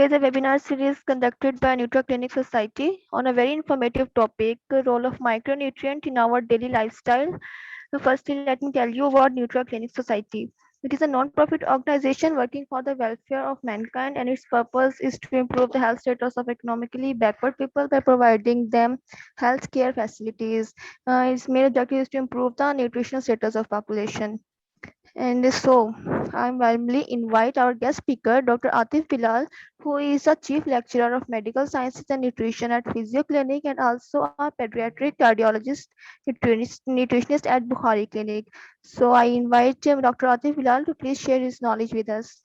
Today is a webinar series conducted by NutraClinic Society on a very informative topic, the role of micronutrient in our daily lifestyle. So firstly, let me tell you about NutraClinic Society. It is a non-profit organization working for the welfare of mankind, and its purpose is to improve the health status of economically backward people by providing them health care facilities. Its main objective is to improve the nutritional status of population. And so, I warmly invite our guest speaker, Dr. Atif Bilal, who is a Chief Lecturer of Medical Sciences and Nutrition at Physio Clinic and also a pediatric cardiologist, nutritionist at Bukhari Clinic. So, I invite Dr. Atif Bilal to please share his knowledge with us.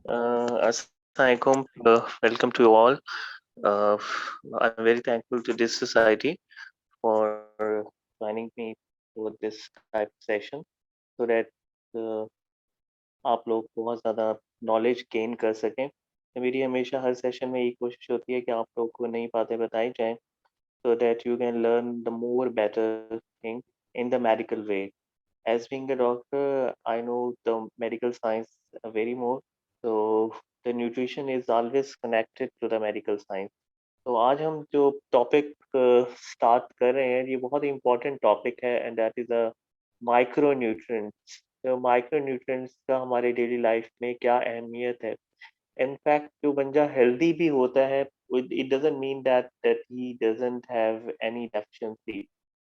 Assalamualaikum. Welcome to you all. I'm very thankful to this society for joining me for this type of session so that uh, आप लोग बहुत ज़्यादा knowledge gain कर सकें। तो मेरी हमेशा हर session में यही कोशिश होती है कि आप लोग को नई बातें बताई जाएं so that you can learn the more better thing in the medical way. As being a doctor, I know the medical science very more. So the nutrition is always connected to the medical science. तो आज हम जो topic start कर रहे हैं ये बहुत ही important topic है and that is a micro nutrients. तो माइक्रो न्यूट्रिएंट्स का हमारे डेली लाइफ में क्या अहमियत है। इनफैक्ट जो बंदा हेल्दी भी होता है it doesn't mean that he doesn't have any deficiency.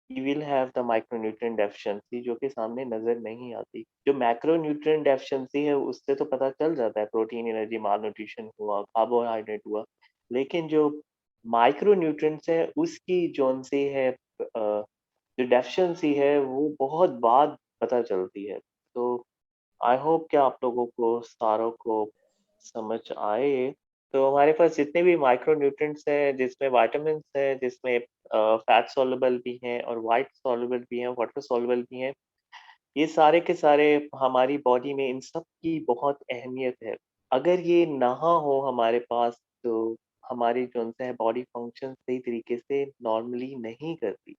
He will have the micronutrient deficiency जो कि सामने नजर नहीं आती। जो मैक्रोन्यूट्रिएंट डेफिशिएंसी है उससे तो पता चल जाता है, प्रोटीन, एनर्जी, माल न्यूट्रिशन हुआ, कार्बोहाइड्रेट हुआ। लेकिन जो माइक्रोन्यूट्रिएंट्स है उसकी जोन सी है जो डेफिशिएंसी है वो बहुत बाद पता चलती है। तो आई होप कि आप लोगों को सारों को समझ आए। तो हमारे पास जितने भी माइक्रोन्यूट्रिएंट्स हैं जिसमें विटामिन्स हैं, जिसमें फैट सॉल्युबल भी हैं और वाइट सॉल्युबल भी हैं, वाटर सॉल्युबल भी हैं। ये सारे के सारे हमारी बॉडी में इन सब की बहुत अहमियत है। अगर ये ना हो हमारे पास तो हमारी जो है बॉडी फंक्शन सही तरीके से नॉर्मली नहीं करती।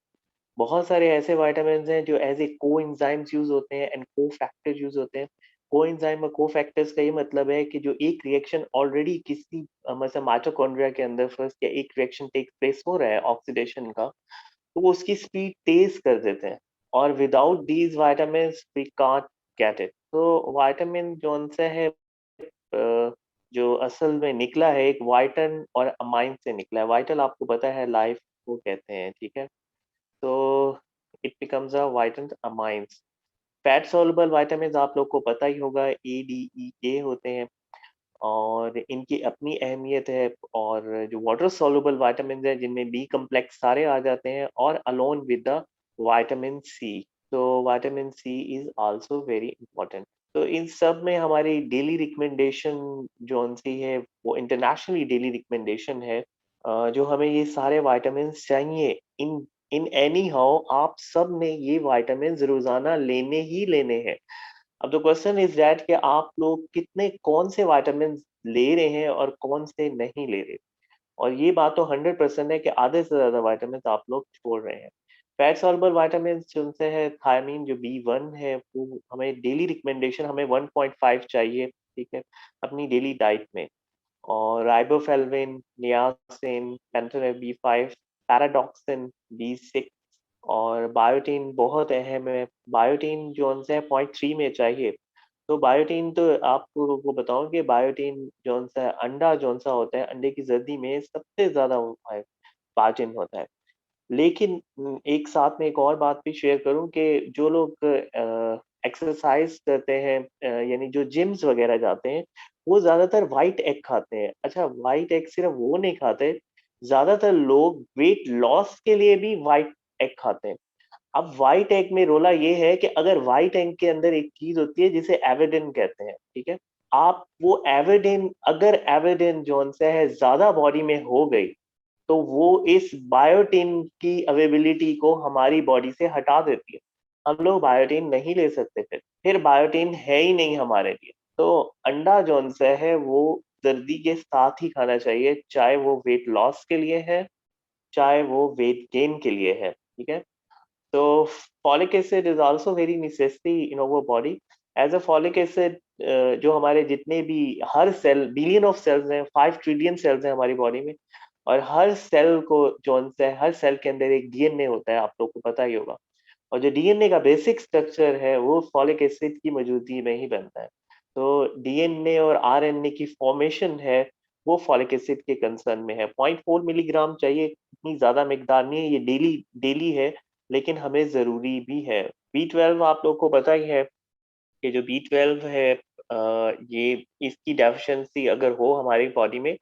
बहुत सारे ऐसे विटामिन्स हैं जो एज ए कोएंजाइम्स यूज होते हैं एंड कोफैक्टर्स यूज होते हैं। कोएंजाइम और कोफैक्टर्स का ये मतलब है कि जो एक रिएक्शन ऑलरेडी किसी मतलब माइटोकॉन्ड्रिया के अंदर फर्स्ट या एक रिएक्शन टेक प्लेस हो रहा है ऑक्सीडेशन का, तो वो उसकी स्पीड तेज कर देते हैं। और without these vitamins we can't get it. तो विटामिन जो सा है जो असल में निकला है एक वाइटन और अमाइन से निकला है। वाइटल आपको पता है लाइफ को कहते हैं, ठीक है। तो it becomes a वाइटन amines. Fat soluble vitamins आप लोग को पता ही होगा, ए डी ई के होते हैं और इनकी अपनी अहमियत है। और जो वाटर सॉल्युबल विटामिन्स हैं जिनमें बी कम्प्लेक्स सारे आ जाते हैं और alone with the vitamin C. तो vitamin C is also very important. तो इन सब में हमारी डेली रिकमेंडेशन जो सी है वो इंटरनेशनली डेली रिकमेंडेशन है। जो हमें ये सारे विटामिन्स चाहिए इन इन एनी हाउ आप सब ने ये विटामिन्स रोजाना लेने ही लेने हैं। अब द क्वेश्चन इज दैट कि आप लोग कितने कौन से विटामिन्स ले रहे हैं और कौन से नहीं ले रहे। और ये बात तो 100% है कि आधे से ज्यादा विटामिन्स आप लोग छोड़ रहे हैं। फैट सॉल्युबल विटामिन्स जिनसे है थायमीन जो B1 है वो हमें डेली रिकमेंडेशन हमें 1.5 चाहिए, ठीक है, अपनी डेली डाइट में। और riboflavin, niacin, panthenol B5, pyridoxine B6 और बायोटीन बहुत अहम है। बायोटीन जो है 0.3 में चाहिए। तो बायोटीन तो आपको को बताऊं कि बायोटीन जो सा अंडा जो सा होता है, अंडे की जर्दी में सबसे ज्यादा पाचन होता है। लेकिन एक साथ में एक और बात भी शेयर करूं कि जो लोग एक्सरसाइज करते हैं यानी जो जिम्स वगैरह जाते हैं वो ज्यादातर व्हाइट एग खाते हैं। अच्छा, व्हाइट एग सिर्फ वो नहीं खाते, ज्यादातर लोग वेट लॉस के लिए भी व्हाइट एग खाते हैं। अब व्हाइट एग में रोला ये है कि अगर व्हाइट एग के अंदर एक चीज होती है जिसे एविडिन कहते हैं, ठीक है। आप वो एविडिन अगर एविडिन जो है ज्यादा बॉडी में हो गई तो वो इस बायोटिन की अवेबिलिटी को हमारी बॉडी से हटा देती है। हम लोग बायोटिन नहीं ले सकते, फिर बायोटिन है ही नहीं हमारे लिए। तो अंडा जोन सा है वो सर्दी के साथ ही खाना चाहिए, चाहे वो वेट लॉस के लिए है चाहे वो वेट गेन के लिए है, ठीक है। तो folic acid is also very necessary in our body। As a folic acid जो हमारे जितने भी हर सेल, बिलियन ऑफ सेल्स हैं, 5 ट्रिलियन सेल्स हैं हमारी बॉडी में, और हर सेल को जो है हर सेल के अंदर एक डीएनए होता है, आप लोग को पता ही होगा। और जो डीएनए का बेसिक स्ट्रक्चर है वो फॉलिक एसिड की मौजूदगी में ही बनता है। तो डीएनए और आरएनए की फॉर्मेशन है वो फॉलिक एसिड के कंसर्न में है। 0.4 मिलीग्राम चाहिए, इतनी ज्यादा मिकदार नहीं है, ये डेली डेली है, लेकिन हमें जरूरी भी है। B12 आप लोग को पता ही है कि जो B12 है ये इसकी डेफिशिएंसी अगर हो हमारी बॉडी में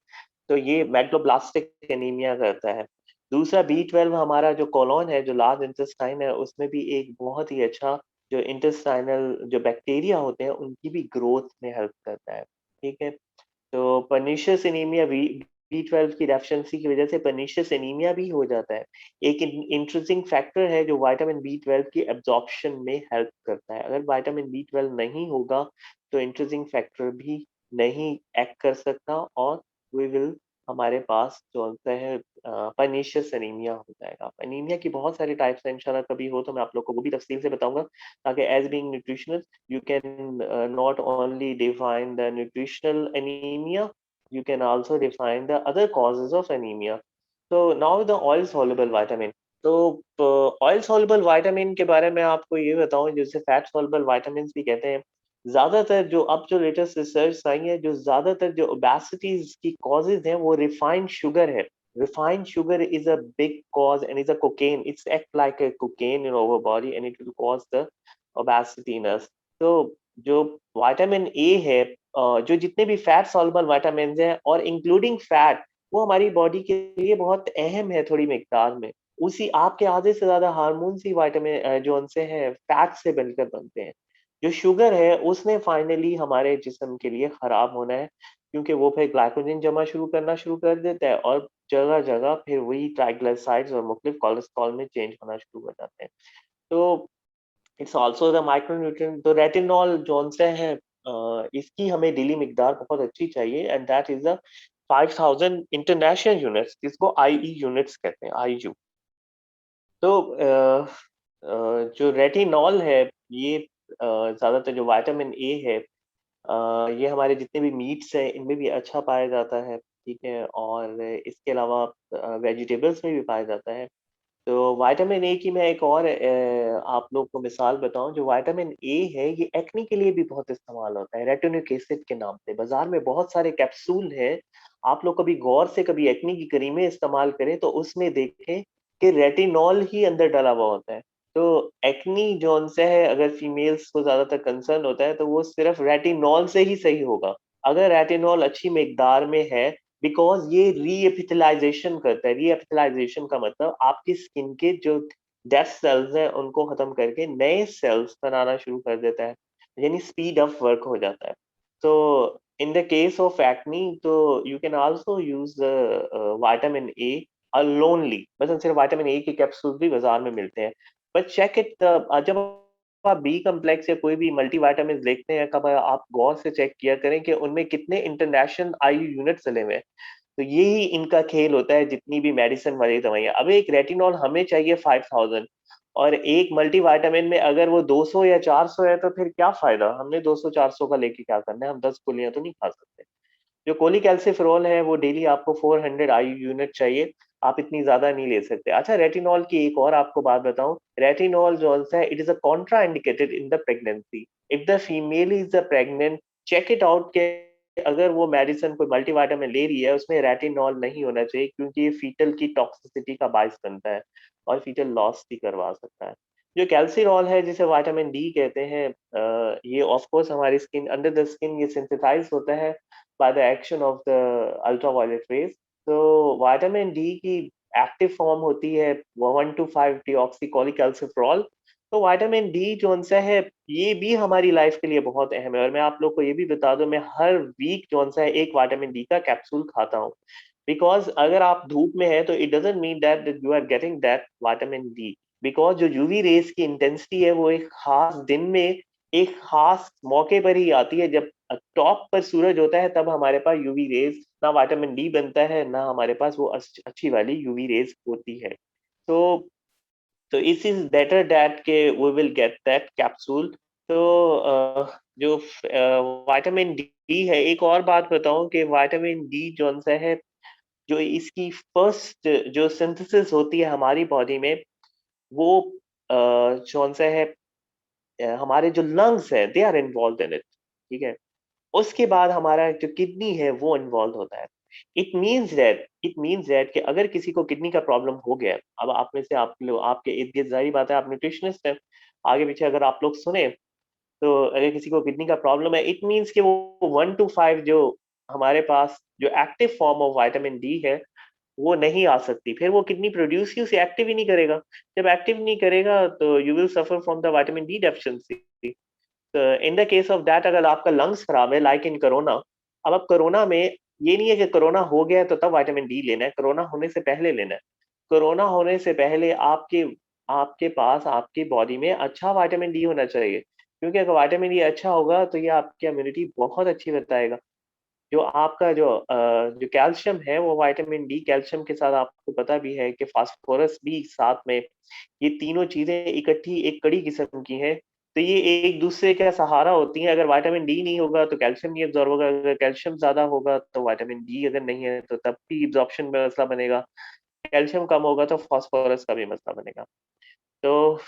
तो ये मेगलोब्लास्टिक एनीमिया करता है। दूसरा B12 हमारा जो कोलोन है, जो लार्ज इंटेस्टाइन है, उसमें भी एक बहुत ही अच्छा जो इंटेस्टाइनल जो बैक्टीरिया होते हैं उनकी भी ग्रोथ में हेल्प करता है। ठीक है, तो पर्नीशियस एनीमिया B12 की डेफिशिएंसी की वजह से पर्नीशियस एनीमिया भी हो जाता है। एक इंटरेस्टिंग फैक्टर है जो विटामिन B12 की एब्जॉर्प्शन में हेल्प करता है। अगर विटामिन B12 नहीं होगा तो इंटरेस्टिंग फैक्टर भी नहीं एक्ट कर सकता और वी विल हमारे पास जो होता है पर्नीशियस एनीमिया हो जाएगा। एनीमिया की बहुत सारी टाइप्स हैं, इंशाल्लाह कभी हो तो मैं आप लोग को वो भी तफसील से बताऊंगा, ताकि as being nutritionist you can not only define the nutritional anemia, you can also define the other causes of anemia. So now the oil soluble vitamin. तो ऑयल soluble vitamin के बारे में आपको ये बताऊं, जिसे फैट soluble vitamins भी कहते हैं। ज्यादातर जो लेटेस्ट रिसर्च आई है, जो ज्यादातर जो ओबेसिटीज की कॉजेज हैं वो रिफाइंड शुगर है। Refined sugar is a big cause and is a cocaine. It's act like a cocaine in our body and it will cause the obesity in us. तो जो विटामिन ए है, जो जितने भी fat soluble vitamin हैं और including fat, वो हमारी बॉडी के लिए बहुत अहम है थोड़ी मिकदार में। उसी आपके आधे से ज्यादा हार्मोन ही विटामिन जो उनसे है फैट से बनकर बनते हैं। जो शुगर है उसने फाइनली हमारे जिस्म के लिए खराब होना है, क्योंकि वो फिर ग्लाइकोजन जमा शुरू कर देता है और जगह जगह फिर वही ट्राइग्लिसराइड्स और मुख्तलिफ कोलेस्ट्रॉल में चेंज होना शुरू हो जाते हैं। तो इट्स ऑल्सो द माइक्रोन्यूट्रिएंट। तो रेटिनॉल जोन से है, इसकी हमें डेली मिकदार बहुत अच्छी चाहिए and that is the 5000 international units, जिसको आईई यूनिट्स कहते हैं, आईयू। तो जो रेटिनॉल है ये ज्यादातर जो विटामिन ए है, ये हमारे जितने भी मीट्स हैं इनमें भी अच्छा पाया जाता है। ठीक है, और इसके अलावा वेजिटेबल्स में भी पाया जाता है। तो विटामिन ए की मैं एक और आप लोग को मिसाल बताऊं। जो विटामिन ए है ये एक्ने के लिए भी बहुत इस्तेमाल होता है, रेटिनोइक एसिड के नाम से। बाजार में बहुत सारे कैप्सूल हैं, आप लोग कभी गौर से कभी एक्ने की क्रीमें इस्तेमाल करें तो उसमें देखें कि रेटिनॉल ही अंदर डला हुआ होता है। तो एक्नी जो उनसे है, अगर फीमेल्स को ज्यादातर कंसर्न होता है तो वो सिर्फ रेटिनॉल से ही सही होगा, अगर रेटिनॉल अच्छी मिकदार में है। बिकॉज ये रीएपिथलाइजेशन करता है। रीएपिथलाइजेशन का मतलब आपकी स्किन के जो डेड सेल्स हैं उनको खत्म करके नए सेल्स बनाना शुरू कर देता है, यानी स्पीड अप वर्क हो जाता है। तो in the case of acne, तो you can also use vitamin A alonely, मतलब सिर्फ विटामिन ए के कैप्सूल भी बाजार में मिलते हैं। बट चेक इट, जब आप बी कम्प्लेक्स या कोई भी मल्टीविटामिन देखते हैं, कब आप गौर से चेक किया करें कि उनमें कितने इंटरनेशनल आईयू यूनिट चले हुए हैं। तो यही इनका खेल होता है जितनी भी मेडिसिन वाली दवाइयाँ। अब एक रेटिनॉल हमें चाहिए 5000, और एक मल्टीविटामिन में अगर वो 200 या 400 है तो फिर क्या फायदा, हमने 200-400 का लेके क्या करना है, हम 10 गोलियां तो नहीं खा सकते। जो कोलिकैल्सिफेरॉल है वो डेली आपको 400 आईयू यूनिट चाहिए, आप इतनी ज्यादा नहीं ले सकते। अच्छा, रेटिनॉल की एक और आपको बात बताऊं। रेटिनॉल जो है it is a contraindicated in the pregnancy. If the female is the pregnant, check it out के अगर वो मेडिसिन कोई मल्टीविटामिन ले रही है उसमें रेटिनॉल नहीं होना चाहिए, क्योंकि ये फीटल की टॉक्सिसिटी का बायस बनता है और फीटल लॉस भी करवा सकता है। जो कैल्सिरॉल है जिसे विटामिन डी कहते हैं, ये ऑफ कोर्स हमारी स्किन, अंडर द स्किन ये सिंथेसाइज होता है by the action of the ultraviolet rays। तो विटामिन डी की एक्टिव फॉर्म होती है 1,2,5 डीऑक्सीकोलिकैल्सिफेरॉल। तो विटामिन डी जो उनसे है ये भी हमारी लाइफ के लिए बहुत अहम है, और मैं आप लोग को ये भी बता दूं, मैं हर वीक जो उनसे है एक विटामिन डी का कैप्सूल खाता हूँ। बिकॉज अगर आप धूप में है तो it doesn't mean that you are getting that vitamin D. Because जो यूवी रेस की इंटेंसिटी है वो एक खास दिन में एक खास मौके पर ही आती है, जब टॉप पर सूरज होता है तब हमारे पास यूवी रेज, ना विटामिन डी बनता है ना हमारे पास वो अच्छी वाली यूवी रेज होती है। तो इट इज बेटर दैट के we will get that capsule तो जो विटामिन डी है, एक और बात बताऊं कि विटामिन डी जो सा है, जो इसकी फर्स्ट जो सिंथेसिस होती है हमारी बॉडी में, वो जो सा है, हमारे जो लंग्स है, they are involve in it, ठीक है। उसके बाद हमारा जो किडनी है वो इन्वॉल्व होता है। इट मीन्स दैट कि अगर किसी को किडनी का प्रॉब्लम हो गया, अब आप में से आप लोग, आपके इर्द गिर्द, जाहिर बात है आप न्यूट्रिशनिस्ट हैं, आगे पीछे अगर आप लोग सुने, तो अगर किसी को किडनी का प्रॉब्लम है, इट मीन्स कि वो 1 to 5 जो हमारे पास जो active form of vitamin D है वो नहीं आ सकती, फिर वो किडनी प्रोड्यूस ही उसे एक्टिव ही नहीं करेगा। जब एक्टिव नहीं करेगा तो you will suffer from the vitamin D deficiency. In the case of that, अगर आपका लंग्स खराब है, लाइक इन कोरोना, अब कोरोना में ये नहीं है कि कोरोना हो गया है तो तब विटामिन डी लेना है, कोरोना होने से पहले लेना है। कोरोना होने से पहले आपके आपके पास आपकी बॉडी में अच्छा विटामिन डी होना चाहिए, क्योंकि अगर विटामिन डी अच्छा होगा तो ये आपकी इम्यूनिटी बहुत अच्छी बताएगा। जो आपका जो कैल्शियम है, वो विटामिन डी कैल्शियम के साथ, आपको पता भी है कि फास्फोरस भी साथ में, ये तीनों चीजें इकट्ठी एक कड़ी किस्म की हैं। तो ये एक दूसरे का सहारा होती हैं। अगर विटामिन डी नहीं होगा तो कैल्शियम नहीं एब्जॉर्ब होगा, अगर कैल्शियम ज्यादा होगा तो विटामिन डी अगर नहीं है तो तब भी एब्जॉर्प्शन में मसला बनेगा, कैल्शियम कम होगा तो फास्फोरस का भी मसला बनेगा। तो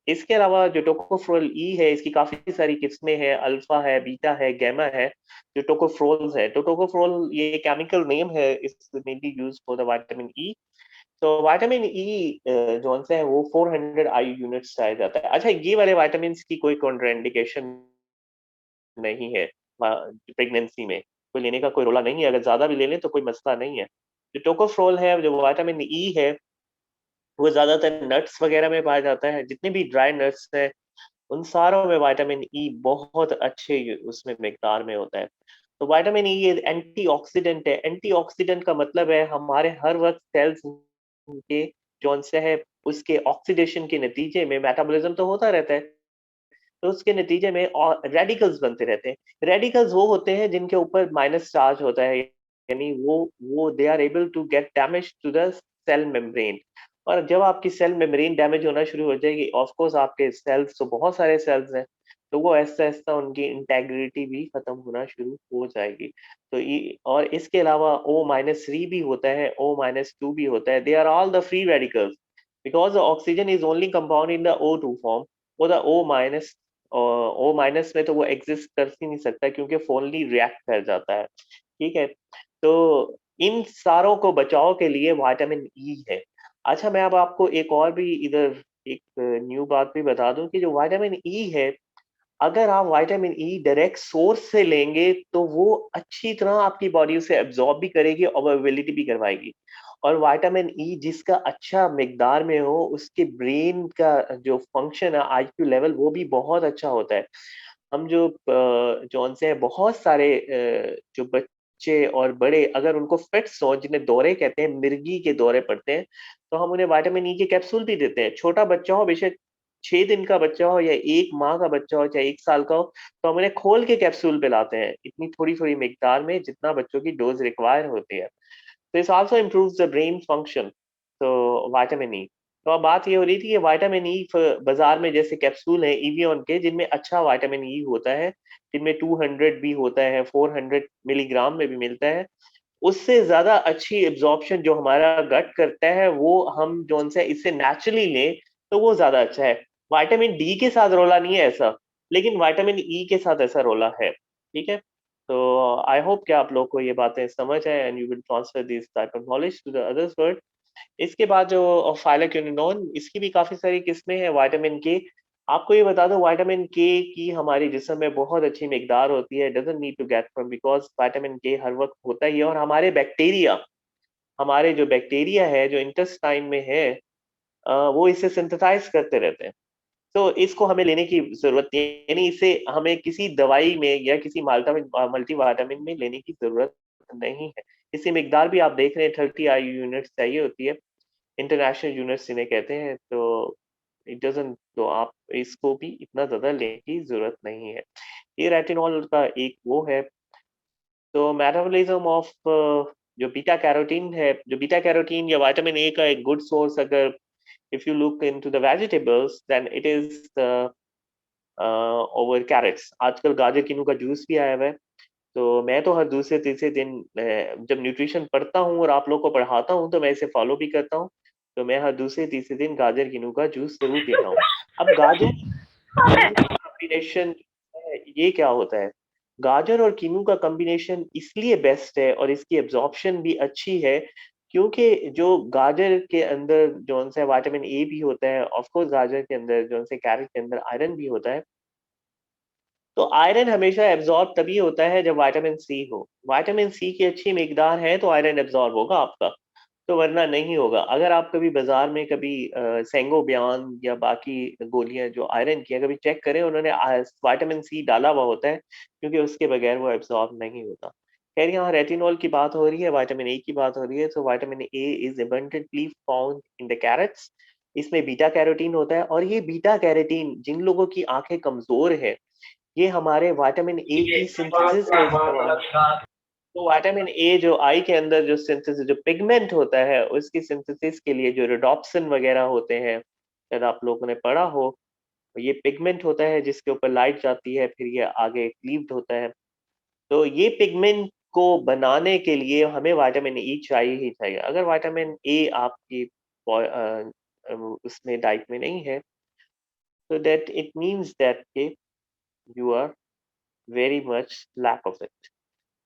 इसके अलावा जो टोकोफेरोल ई है, इसकी काफी सारी किस्में हैं, अल्फा है, बीटा है, गैमा है। जो टोकोफेरोल है, तो टोकोफेरोल ये केमिकल नेम है, it's mainly used for the vitamin E. तो विटामिन ई जो सा है वो 400 आई यूनिट्स पाया जाता है। अच्छा, ये वाले विटामिन की कोई कॉन्ट्राइंडिकेशन नहीं है प्रेगनेंसी में, कोई लेने का कोई रोला नहीं है, अगर ज्यादा भी ले लें तो कोई मसला नहीं है। जो टोकोफेरोल है, जो विटामिन ई है, वो ज्यादातर नट्स वगैरह में पाया जाता है। जितने भी ड्राई नट्स हैं उन सारों में विटामिन ई बहुत अच्छे उसमें मिकदार में होता है। तो विटामिन ई ये एंटीऑक्सीडेंट है। एंटीऑक्सीडेंट का मतलब है हमारे हर वक्त सेल्स के जो से है उसके ऑक्सीडेशन के नतीजे में मेटाबॉलिज्म तो होता रहता है, तो उसके नतीजे में और रेडिकल्स बनते रहते हैं। रेडिकल्स वो होते हैं जिनके ऊपर माइनस चार्ज होता है, यानी वो they are able to get damage to the cell membrane. और जब आपकी सेल मेम्ब्रेन डैमेज होना शुरू हो जाएगी, ऑफ कोर्स आपके सेल्स तो बहुत सारे सेल्स हैं, तो वो ऐसा ऐसा उनकी इंटेग्रिटी भी खत्म होना शुरू हो जाएगी। तो ये, और इसके अलावा O-3 भी होता है, O-2 भी होता है, they are all the free radicals, because oxygen is only compound in the O2 form. वो द O- में तो वो एग्जिस्ट कर ही नहीं सकता, क्योंकि फोनली रिएक्ट कर जाता है, ठीक है। तो इन सारों को बचाव के लिए विटामिन ई है। अच्छा, मैं अब आपको एक और भी इधर एक न्यू बात भी बता दूं कि जो विटामिन ई है, अगर आप विटामिन ई डायरेक्ट सोर्स से लेंगे तो वो अच्छी तरह आपकी बॉडी उसे एब्जॉर्ब भी करेगी और अवेलेबिलिटी भी करवाएगी। और विटामिन ई जिसका अच्छा मिकदार में हो, उसके ब्रेन का जो फंक्शन है, आईक्यू लेवल, वो भी बहुत अच्छा होता है। हम जो जौन से हैं बहुत सारे जो बच्चे और बड़े, अगर उनको फिट्स हो, जिन्हें दौरे कहते हैं, मिर्गी के दौरे पड़ते हैं, तो हम उन्हें विटामिन ई के कैप्सूल भी देते हैं। छोटा बच्चा हो, बेशक 6 दिन का बच्चा हो या 1 माह का बच्चा हो, चाहे 1 साल का हो, तो हम उन्हें खोल के कैप्सूल पिलाते हैं, इतनी थोड़ी थोड़ी मिकदार में जितना बच्चों की डोज रिक्वायर होती है। This also improves the brain function. तो विटामिन ई, तो अब बात ये हो रही थी कि विटामिन ई बाजार में जैसे कैप्सूल है इवियन के, जिनमें अच्छा विटामिन ई होता है, जिनमें 200 भी होता है, 400 मिलीग्राम में भी मिलता है। उससे ज्यादा अच्छी एब्जॉर्प्शन जो हमारा गट करता है, वो हम जो से इससे नेचुरली लें तो वो ज्यादा अच्छा है। विटामिन डी के साथ रोला नहीं है ऐसा, लेकिन विटामिन ई के साथ ऐसा रोला है, ठीक है। तो आई होप कि आप लोग को ये बातें समझ आए and you will transfer this type of knowledge to the others word. इसके बाद जो फाइलोक्विनोन, इसकी भी काफी सारी किस्में हैं। विटामिन के, आपको ये बता दो, विटामिन के की हमारे जिस्म में बहुत अच्छी मिकदार होती है, doesn't need to get from, because vitamin के हर वक्त होता ही है। और हमारे जो बैक्टीरिया है जो इंटेस्टाइन में है, वो इसे सिंथेसाइज करते रहते हैं। तो इसको हमें लेने की जरूरत नहीं है, यानी इसे हमें किसी दवाई में या किसी मल्टीविटामिन में लेने की जरूरत नहीं है। इसकी मिकदार भी आप देख रहे हैं, 30 आई यूनिट्स चाहिए होती है, इंटरनेशनल यूनिट्स इन्हें कहते हैं। तो इट डजंट, तो आप इसको भी इतना ज्यादा लेने की जरूरत नहीं है। ये रेटिनॉल का एक वो है। तो मेटाबॉलिज्म ऑफ जो बीटा कैरोटीन है, जो बीटा कैरोटीन या विटामिन ए का एक गुड सोर्स, अगर if you look into the vegetables, then it is over carrots. आजकल गाजर कीनू का जूस भी आया हुआ है, तो मैं तो हर दूसरे तीसरे दिन जब न्यूट्रिशन पढ़ता हूँ और आप लोग को पढ़ाता हूँ तो मैं इसे फॉलो भी करता हूँ। तो मैं हर दूसरे तीसरे दिन गाजर कीनू का जूस जरूर पीता हूँ। अब गाजर कीनू का कॉम्बिनेशन ये क्या होता है? गाजर और कीनू का कॉम्बिनेशन इसलिए बेस्ट है और इसकी एब्जॉर्प्शन भी अच्छी है, क्योंकि जो गाजर के अंदर जो सा विटामिन ए भी होता है, ऑफ कोर्स गाजर के अंदर जो से कैरेट के अंदर आयरन भी होता है। तो आयरन हमेशा एब्जॉर्ब तभी होता है जब विटामिन सी हो। विटामिन सी की अच्छी मिकदार है तो आयरन एब्जॉर्ब होगा आपका, तो वरना नहीं होगा। अगर आप कभी बाजार में कभी सेंगो बयान या बाकी गोलियां जो आयरन की है कभी चेक करें, उन्होंने विटामिन सी डाला हुआ होता है, क्योंकि उसके बगैर वो एब्जॉर्ब नहीं होता। खैर, यहाँ रेटिनॉल की बात हो रही है, विटामिन ए की बात हो रही है। तो vitamin A is abundantly found in the carrots. इसमें बीटा कैरोटीन होता है, और ये बीटा कैरोटीन जिन लोगों की आंखें कमजोर है, ये हमारे विटामिन ए की सिंथेसिस में इस्तेमाल। तो विटामिन ए जो आई के अंदर जो सिंथेसिस जो पिगमेंट होता है उसकी सिंथेसिस के लिए जो रिडॉप्सिन वगैरह होते हैं, शायद आप लोगों ने पढ़ा हो, ये पिगमेंट होता है जिसके ऊपर लाइट जाती है, फिर ये आगे क्लीव्ड होता है। तो ये पिगमेंट को बनाने के लिए हमें विटामिन ई चाहिए ही चाहिए। अगर विटामिन ए आपकी उसमें डाइट में नहीं है, तो that it means that you are very much lack of it.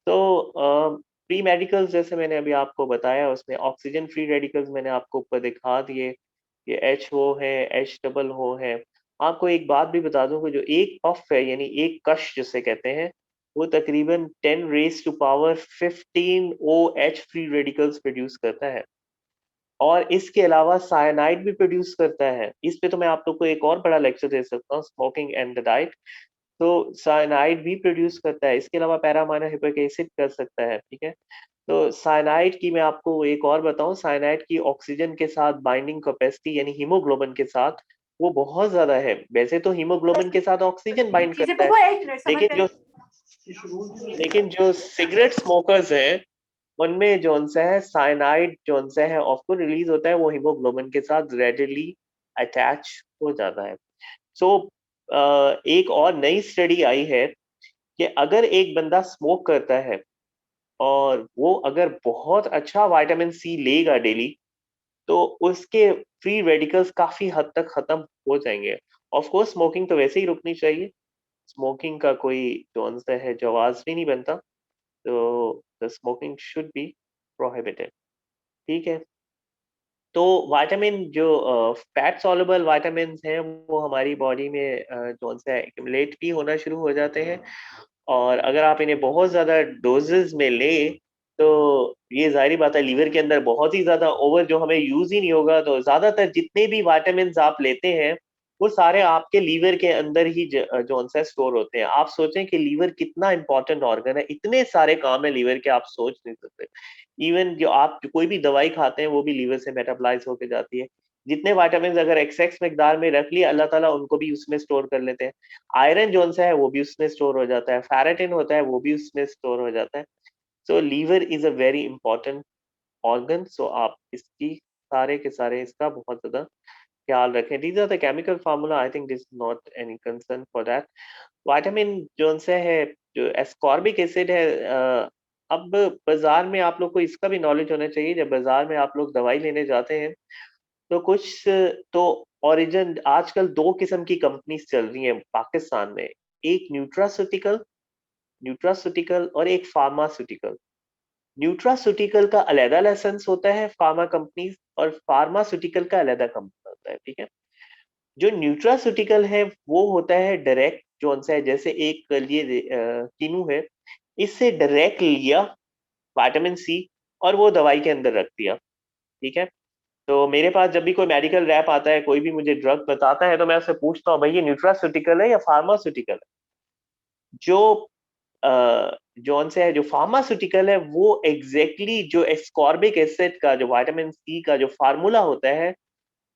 तो फ्री मेडिकल्स जैसे मैंने अभी आपको बताया, उसमें ऑक्सीजन फ्री रेडिकल्स मैंने आपको ऊपर दिखा दिए, ये एच ओ है, एच डबल ओ है। आपको एक बात भी बता दूं कि जो एक पफ है, यानी एक कश जिसे कहते हैं, वो तकरीबन 10 raise to power 15 O H free radicals produce करता है, और इसके अलावा साइनाइड भी प्रोड्यूस करता है। इस पे तो मैं आप लोग को एक और बड़ा लेक्चर दे सकता हूँ, स्मोकिंग एंड द डाइट। तो साइनाइड भी प्रोड्यूस करता है, इसके अलावा पैरामाइनो हिप्पिक एसिड कर सकता है, ठीक है। तो साइनाइड की मैं आपको एक और बताऊं, साइनाइड की ऑक्सीजन के साथ बाइंडिंग कैपेसिटी यानी हीमोग्लोबिन के साथ वो बहुत ज्यादा है। वैसे तो हीमोग्लोबिन के साथ ऑक्सीजन बाइंड करता है, लेकिन जो लेकिन जो सिगरेट स्मोकर्स हैं उनमें जो सा है साइनाइड जो सा है ऑफ रिलीज होता है, वो हीमोग्लोबिन के साथ रेडिली अटैच हो जाता है। सो एक और नई स्टडी आई है कि अगर एक बंदा स्मोक करता है और वो अगर बहुत अच्छा विटामिन सी लेगा डेली, तो उसके फ्री रेडिकल्स काफी हद तक खत्म हो जाएंगे। ऑफ कोर्स स्मोकिंग तो वैसे ही रुकनी चाहिए, स्मोकिंग का कोई जो सा है जवाज भी नहीं बनता, तो the smoking should be prohibited, ठीक है। तो विटामिन जो फैट सॉल्युबल विटामिन हैं वो हमारी बॉडी में जो सा एक्यूमुलेट भी होना शुरू हो जाते हैं, और अगर आप इन्हें बहुत ज़्यादा डोजेज़ में लें, तो ये ज़ाहिर-सी बात है लीवर के अंदर बहुत ही ज़्यादा ओवर जो हमें यूज़ ही नहीं होगा, तो ज़्यादातर जितने भी विटामिन्स आप लेते हैं, वो सारे आपके लीवर के अंदर ही जो-सा स्टोर होते हैं। आप सोचें कि लीवर कितना इम्पोर्टेंट ऑर्गन है, इतने सारे काम है लीवर के, आप सोच नहीं सकते। इवन जो आप कोई भी दवाई खाते हैं, वो भी लीवर से मेटाबॉलाइज़ होके जाती है। जितने विटामिन्स अगर एक्सेस मिकदार में रख लिए, अल्लाह ताला उनको भी उसमें स्टोर कर लेते हैं। आयरन जो-सा है वो भी उसमें स्टोर हो जाता है, फेरेटिन होता है वो भी उसमें स्टोर हो जाता है। So liver is a very important organ, so आप इसकी सारे के सारे इसका बहुत ज़्यादा ख्याल रखें। These are the chemical formula, I think this is not any concern for that. Vitamin जो-सा है, जो एस्कॉर्बिक एसिड है, अब बाज़ार में आप लोग को इसका भी नॉलेज होना चाहिए, जब बाज़ार में आप लोग दवाई लेने जाते हैं, तो कुछ तो ओरिजिन आजकल 2 किस्म की कंपनीज़ चल रही हैं पाकिस्तान में। एक न्यूट्रास्यूटिकल न्यूट्रास्यूटिकल और एक फार्मास्यूटिकल। न्यूट्रास्यूटिकल का अलग लाइसेंस होता है फार्मा कंपनीज़, और फार्मास्यूटिकल का अलग कंपनी होता है, ठीक है। जो न्यूट्रास्यूटिकल है वो होता है डायरेक्ट जो-सा है, जैसे एक ये कीनू है, इससे डायरेक्ट लिया विटामिन सी और वो दवाई के अंदर रख दिया, ठीक है। तो मेरे पास जब भी कोई मेडिकल रैप आता है, कोई भी मुझे ड्रग बताता है, तो मैं उससे पूछता हूँ, भाई ये न्यूट्रास्यूटिकल है या फार्मास्यूटिकल है? जो जौन से है जो फार्मास्यूटिकल है, वो एग्जैक्टली जो एस्कॉर्बिक एसिड का जो विटामिन सी का जो फार्मूला होता है,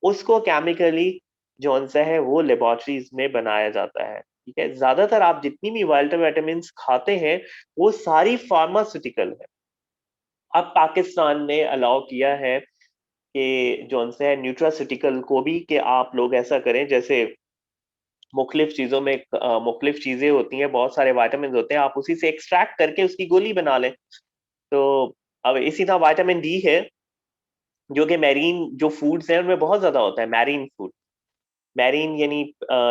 उसको केमिकली जौन सा है वो लेबोरेटरीज में बनाया जाता है, ठीक है। ज्यादातर आप जितनी भी विटामिन खाते हैं, वो सारी फार्मास्यूटिकल है। अब पाकिस्तान ने अलाउ किया है कि जौन सा है न्यूट्रास्यूटिकल को भी, कि आप लोग ऐसा करें, जैसे मुख्तलिफ चीजों में मुख्तलिफ चीजें होती हैं, बहुत सारे वाइटामिन होते हैं, आप उसी से एक्सट्रैक्ट करके उसकी गोली बना लें। तो अब इसी तरह वाइटामिन डी है, जो कि मैरीन जो फूड्स हैं उनमें बहुत ज्यादा होता है। मैरीन फूड, मैरीन यानी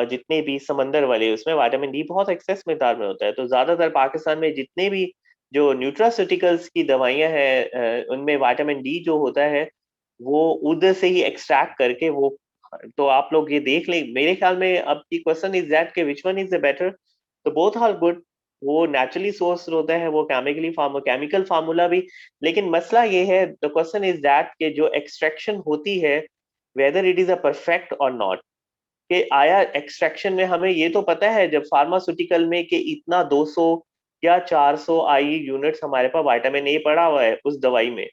जितने भी समंदर वाले, उसमें विटामिन डी बहुत एक्सेस मिकदार में होता है। तो ज्यादातर पाकिस्तान में जितने भी जो न्यूट्रास्यूटिकल्स की दवाइयां हैं उनमें विटामिन डी जो होता है वो उधर से ही एक्सट्रैक्ट करके वो, तो आप लोग ये देख लें। मेरे ख्याल में अब की क्वेश्चन इज दैट के which one is the better, तो बोथ आर गुड। वो नेचुरली सोर्स होता है, वो केमिकल फार्मूला भी। लेकिन मसला ये है, द क्वेश्चन इज दैट के जो एक्सट्रैक्शन होती है, whether it is a perfect और नॉट। कि आया एक्सट्रैक्शन में हमें ये तो पता है जब फार्मास्यूटिकल में कि इतना 200 या 400 आई यूनिट्स हमारे पास विटामिन ए पड़ा हुआ है उस दवाई में,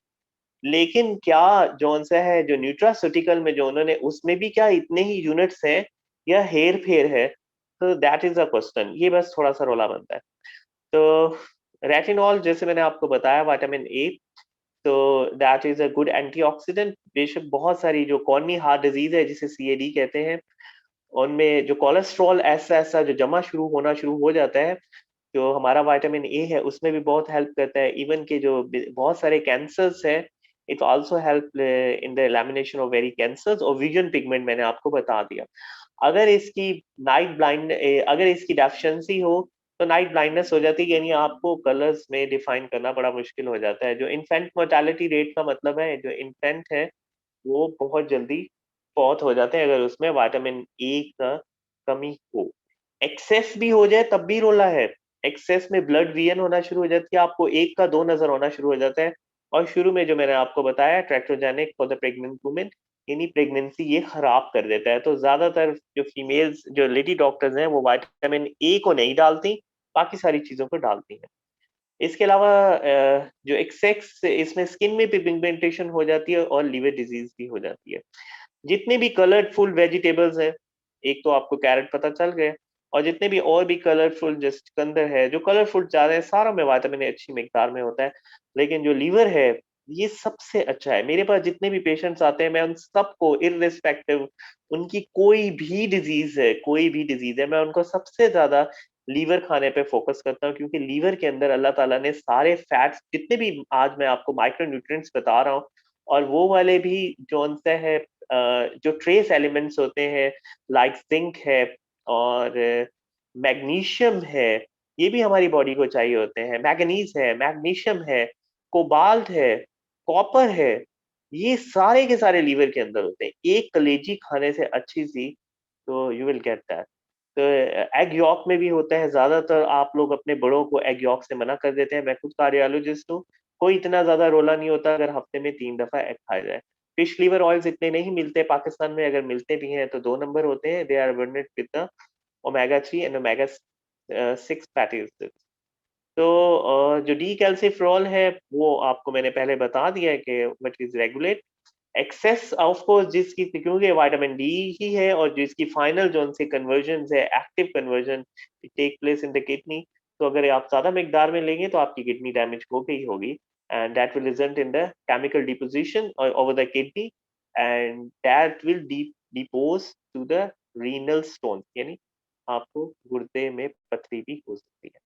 लेकिन क्या जौन सा है जो न्यूट्रास्यूटिकल में जो उन्होंने, उसमें भी क्या इतने ही यूनिट्स हैं या हेर फेर है? तो दैट इज अ क्वेश्चन, ये बस थोड़ा सा रोला बनता है। तो रेटिनॉल जैसे मैंने आपको बताया विटामिन ए, तो that is a good antioxidant. बेशक बहुत सारी जो कॉर्नी हार्ट डिजीज है जिसे सीएडी कहते हैं, उनमें जो कोलेस्ट्रॉल ऐसा ऐसा जो जमा शुरू होना शुरू हो जाता है, जो हमारा विटामिन ए है उसमें भी बहुत हेल्प करता है। इवन के जो बहुत सारे कैंसर्स हैं, it also help in the elimination of very cancers. और विजन पिगमेंट मैंने आपको बता दिया। अगर इसकी अगर इसकी डेफिशिएंसी हो तो नाइट ब्लाइंडनेस हो जाती है, यानी आपको कलर्स में डिफाइन करना बड़ा मुश्किल हो जाता है। जो इन्फेंट मोर्टेलिटी रेट का मतलब है, जो इन्फेंट है वो बहुत जल्दी फौत हो जाते हैं अगर उसमें विटामिन ए का कमी हो। एक्सेस भी हो जाए तब भी रोला है। एक्सेस में ब्लड वीएन होना शुरू हो जाती है, आपको एक का दो नजर होना शुरू हो जाता है। और शुरू में जो मैंने आपको बताया ट्रैक्टोजेनिक फॉर द प्रेग्नेंट वुमेन, यानी प्रेगनेंसी ये खराब कर देता है। तो ज्यादातर जो फीमेल्स जो लेडी डॉक्टर्स हैं वो विटामिन ए को नहीं डालती, बाकी सारी चीजों को डालती हैं। इसके अलावा जो एक्सेस इसमें स्किन में भी पिगमेंटेशन हो जाती है और लीवर डिजीज भी हो जाती है। जितने भी कलरफुल वेजिटेबल्स हैं, एक तो आपको कैरेट पता चल गए, और जितने भी और भी कलरफुल जैसे चुकंदर है, जो कलरफुल ज्यादा है, सारों में विटामिन ए अच्छी मिकदार में होता है। लेकिन जो लीवर है ये सबसे अच्छा है। मेरे पास जितने भी पेशेंट्स आते हैं मैं उन सबको इररिस्पेक्टिव उनकी कोई भी डिजीज है, मैं उनको सबसे ज्यादा लीवर खाने पे फोकस करता हूँ। क्योंकि लीवर के अंदर अल्लाह ताला ने सारे फैट्स जितने भी आज मैं आपको माइक्रो न्यूट्रिएंट्स बता रहा हूँ, और वो वाले भी जो सा है जो ट्रेस एलिमेंट्स होते हैं, लाइक जिंक है और मैग्नीशियम है, ये भी हमारी बॉडी को चाहिए होते हैं। मैग्नीज है, मैग्नीशियम है, कोबाल्ट है, कॉपर है, ये सारे के सारे लीवर के अंदर होते हैं। एक कलेजी खाने से अच्छी सी, तो यू विल गेट दैट। तो एग यॉक में भी होता है। ज्यादातर आप लोग अपने बड़ों को एग यॉक से मना कर देते हैं। मैं खुद कार्डियोलॉजिस्ट हूँ, कोई इतना ज्यादा रोला नहीं होता अगर हफ्ते में 3 दफा एग खाया जाए। फिश लीवर ऑयल्स इतने नहीं मिलते पाकिस्तान में, अगर मिलते भी हैं तो 2 नंबर होते हैं। They are abundant with the omega 3 and omega 6 fatty acids. तो जो डी कैल्सिफेरॉल है वो आपको मैंने पहले बता दिया है कि what is regulate excess of course, जिसकी क्योंकि विटामिन डी ही है और जिसकी फाइनल जो उनसे कन्वर्जन है, active conversion take place in the kidney. तो अगर आप ज्यादा मिकदार में लेंगे तो आपकी किडनी डैमेज हो गई होगी, and that will result in the chemical deposition over the kidney, and that will depose to the renal stone, यानी आपको गुर्दे में पथरी भी हो सकती है।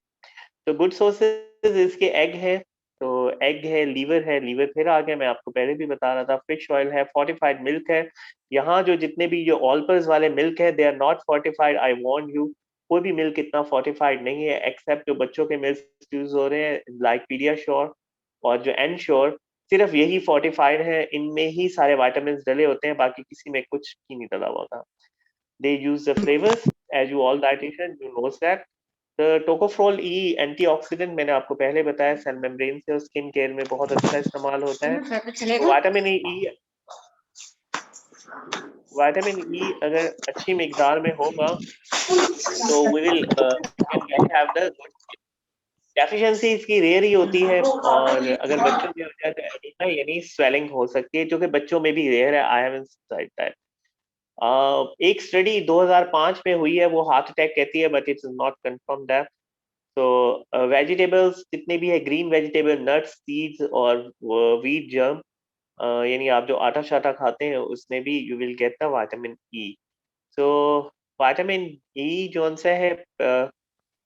तो गुड सोर्सेज इसके एग है, तो एग है, लीवर फिर आ गया, मैं आपको पहले भी बता रहा था। फिश ऑयल है, फोर्टिफाइड मिल्क है। यहाँ जो जितने भी जो ऑल्पर्स वाले मिल्क है, they are not fortified, I warn you. कोई भी मिल्क इतना फोर्टिफाइड नहीं है, एक्सेप्ट जो बच्चों के मिल्क यूज हो रहे हैं लाइक पीडियाश्योर और जो एनश्योर, सिर्फ यही फोर्टिफाइड है। इनमें ही सारे विटामिन डले होते हैं, बाकी किसी में कुछ भी नहीं डला हुआ था। They use the flavours, as you all dietitian you knows that. Tocopherol E antioxidant मैंने आपको पहले बताया, सेल मेम्ब्रेन से और स्किन केयर में बहुत अच्छा इस्तेमाल होता है। तो विटामिन ई अगर अच्छी मिकदार में होगा तो we will can have the deficiency. इसकी रेयर ही होती है, और अगर बच्चों में हो जाए तो एनीमिया यानी स्वेलिंग हो सकती है, जो कि बच्चों में भी रेयर है। I haven't side that. एक स्टडी 2005 में हुई है, वो हार्ट अटैक कहती है, but it's not confirm that. तो वेजिटेबल्स जितने भी है, ग्रीन वेजिटेबल, नट्स, सीड्स और व्हीट जर्म, यानी आप जो आटा शाटा खाते हैं उसमें भी you will get the vitamin E. So vitamin E जो सा है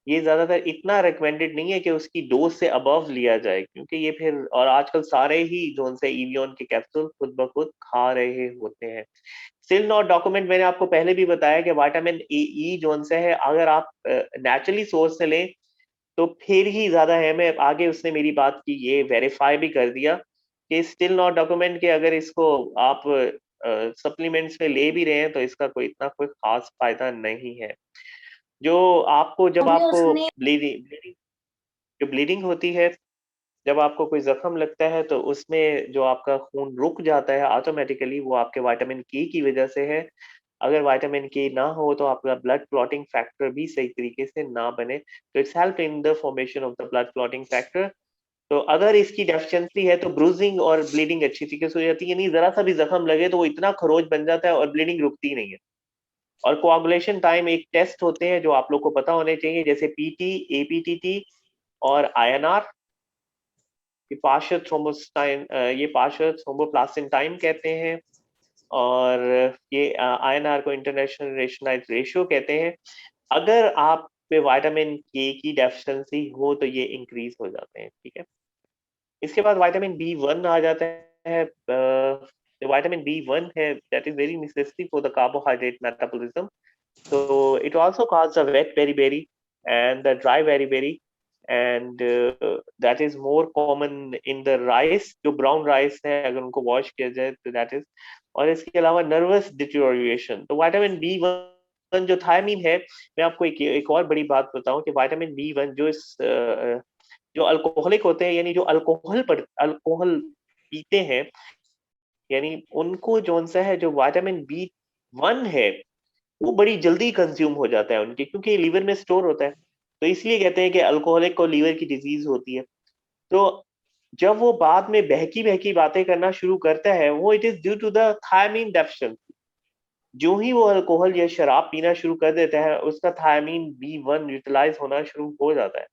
ये ज्यादातर इतना रिकमेंडेड नहीं है कि उसकी डोज से अबव लिया जाए, क्योंकि ये फिर, और आजकल सारे ही जो से ईवियन के कैप्सूल खुद ब खुद खा रहे होते हैं। स्टिल नॉट डॉक्यूमेंट, मैंने आपको पहले भी बताया कि विटामिन ई जो से है अगर आप नेचुरली सोर्स से लें तो फिर ही ज्यादा है। मैं आगे उसने मेरी बात की ये वेरीफाई भी कर दिया कि स्टिल नॉट डॉक्यूमेंट के अगर इसको आप सप्लीमेंट्स में ले भी रहे हैं तो इसका कोई इतना कोई खास फायदा नहीं है। जो आपको जब अभी आपको उसने ब्लीडिंग जो ब्लीडिंग होती है, जब आपको कोई जख्म लगता है तो उसमें जो आपका खून रुक जाता है ऑटोमेटिकली, वो आपके विटामिन के की वजह से है। अगर विटामिन के ना हो तो आपका ब्लड क्लॉटिंग फैक्टर भी सही तरीके से ना बने, तो it's help in the formation of the blood clotting factor. तो अगर इसकी डेफिशिएंसी है तो ब्रूजिंग और ब्लीडिंग अच्छी तरीके से हो जाती है, नहीं जरा सा भी जख्म लगे तो वो इतना खरोच बन जाता है और ब्लीडिंग रुकती नहीं है। और कोआगुलेशन टाइम एक टेस्ट होते हैं जो आप लोग को पता होने चाहिए, जैसे पीटी, एपीटीटी और आईएनआर। ये पार्शियल थ्रोम्बोस्टाइन, ये पार्शियल थ्रोम्बोप्लास्टिन टाइम कहते हैं, और ये आईएनआर को इंटरनेशनल रेशनाइज रेशियो कहते हैं। अगर आप पे विटामिन के की डेफिशिएंसी हो तो ये इंक्रीज हो जाते हैं, ठीक है। इसके बाद विटामिन बी वन आ जाता है। विटामिन बी वन है that is very necessary for the carbohydrate metabolism. So it also causes a wet beriberi and the dry beriberi, and that is more common in the rice, जो brown rice है अगर उनको wash किया जाए तो that is। और इसके अलावा nervous deterioration, तो विटामिन बी वन जो थायमीन है, मैं आपको एक और बड़ी बात बताऊं कि विटामिन बी वन जो जो अल्कोहलिक होते हैं, यानी जो अल्कोहल पीते हैं, यानी उनको जो सा है जो विटामिन बी वन है वो बड़ी जल्दी कंज्यूम हो जाता है उनके, क्योंकि लीवर में स्टोर होता है। तो इसलिए कहते हैं कि अल्कोहलिक को लीवर की डिजीज होती है। तो जब वो बाद में बहकी बहकी बातें करना शुरू करता है, वो it is due to the thiamine deficiency. जो ही वो अल्कोहल या शराब पीना शुरू कर देता है, उसका थायमीन बी वन यूटिलाइज होना शुरू हो जाता है,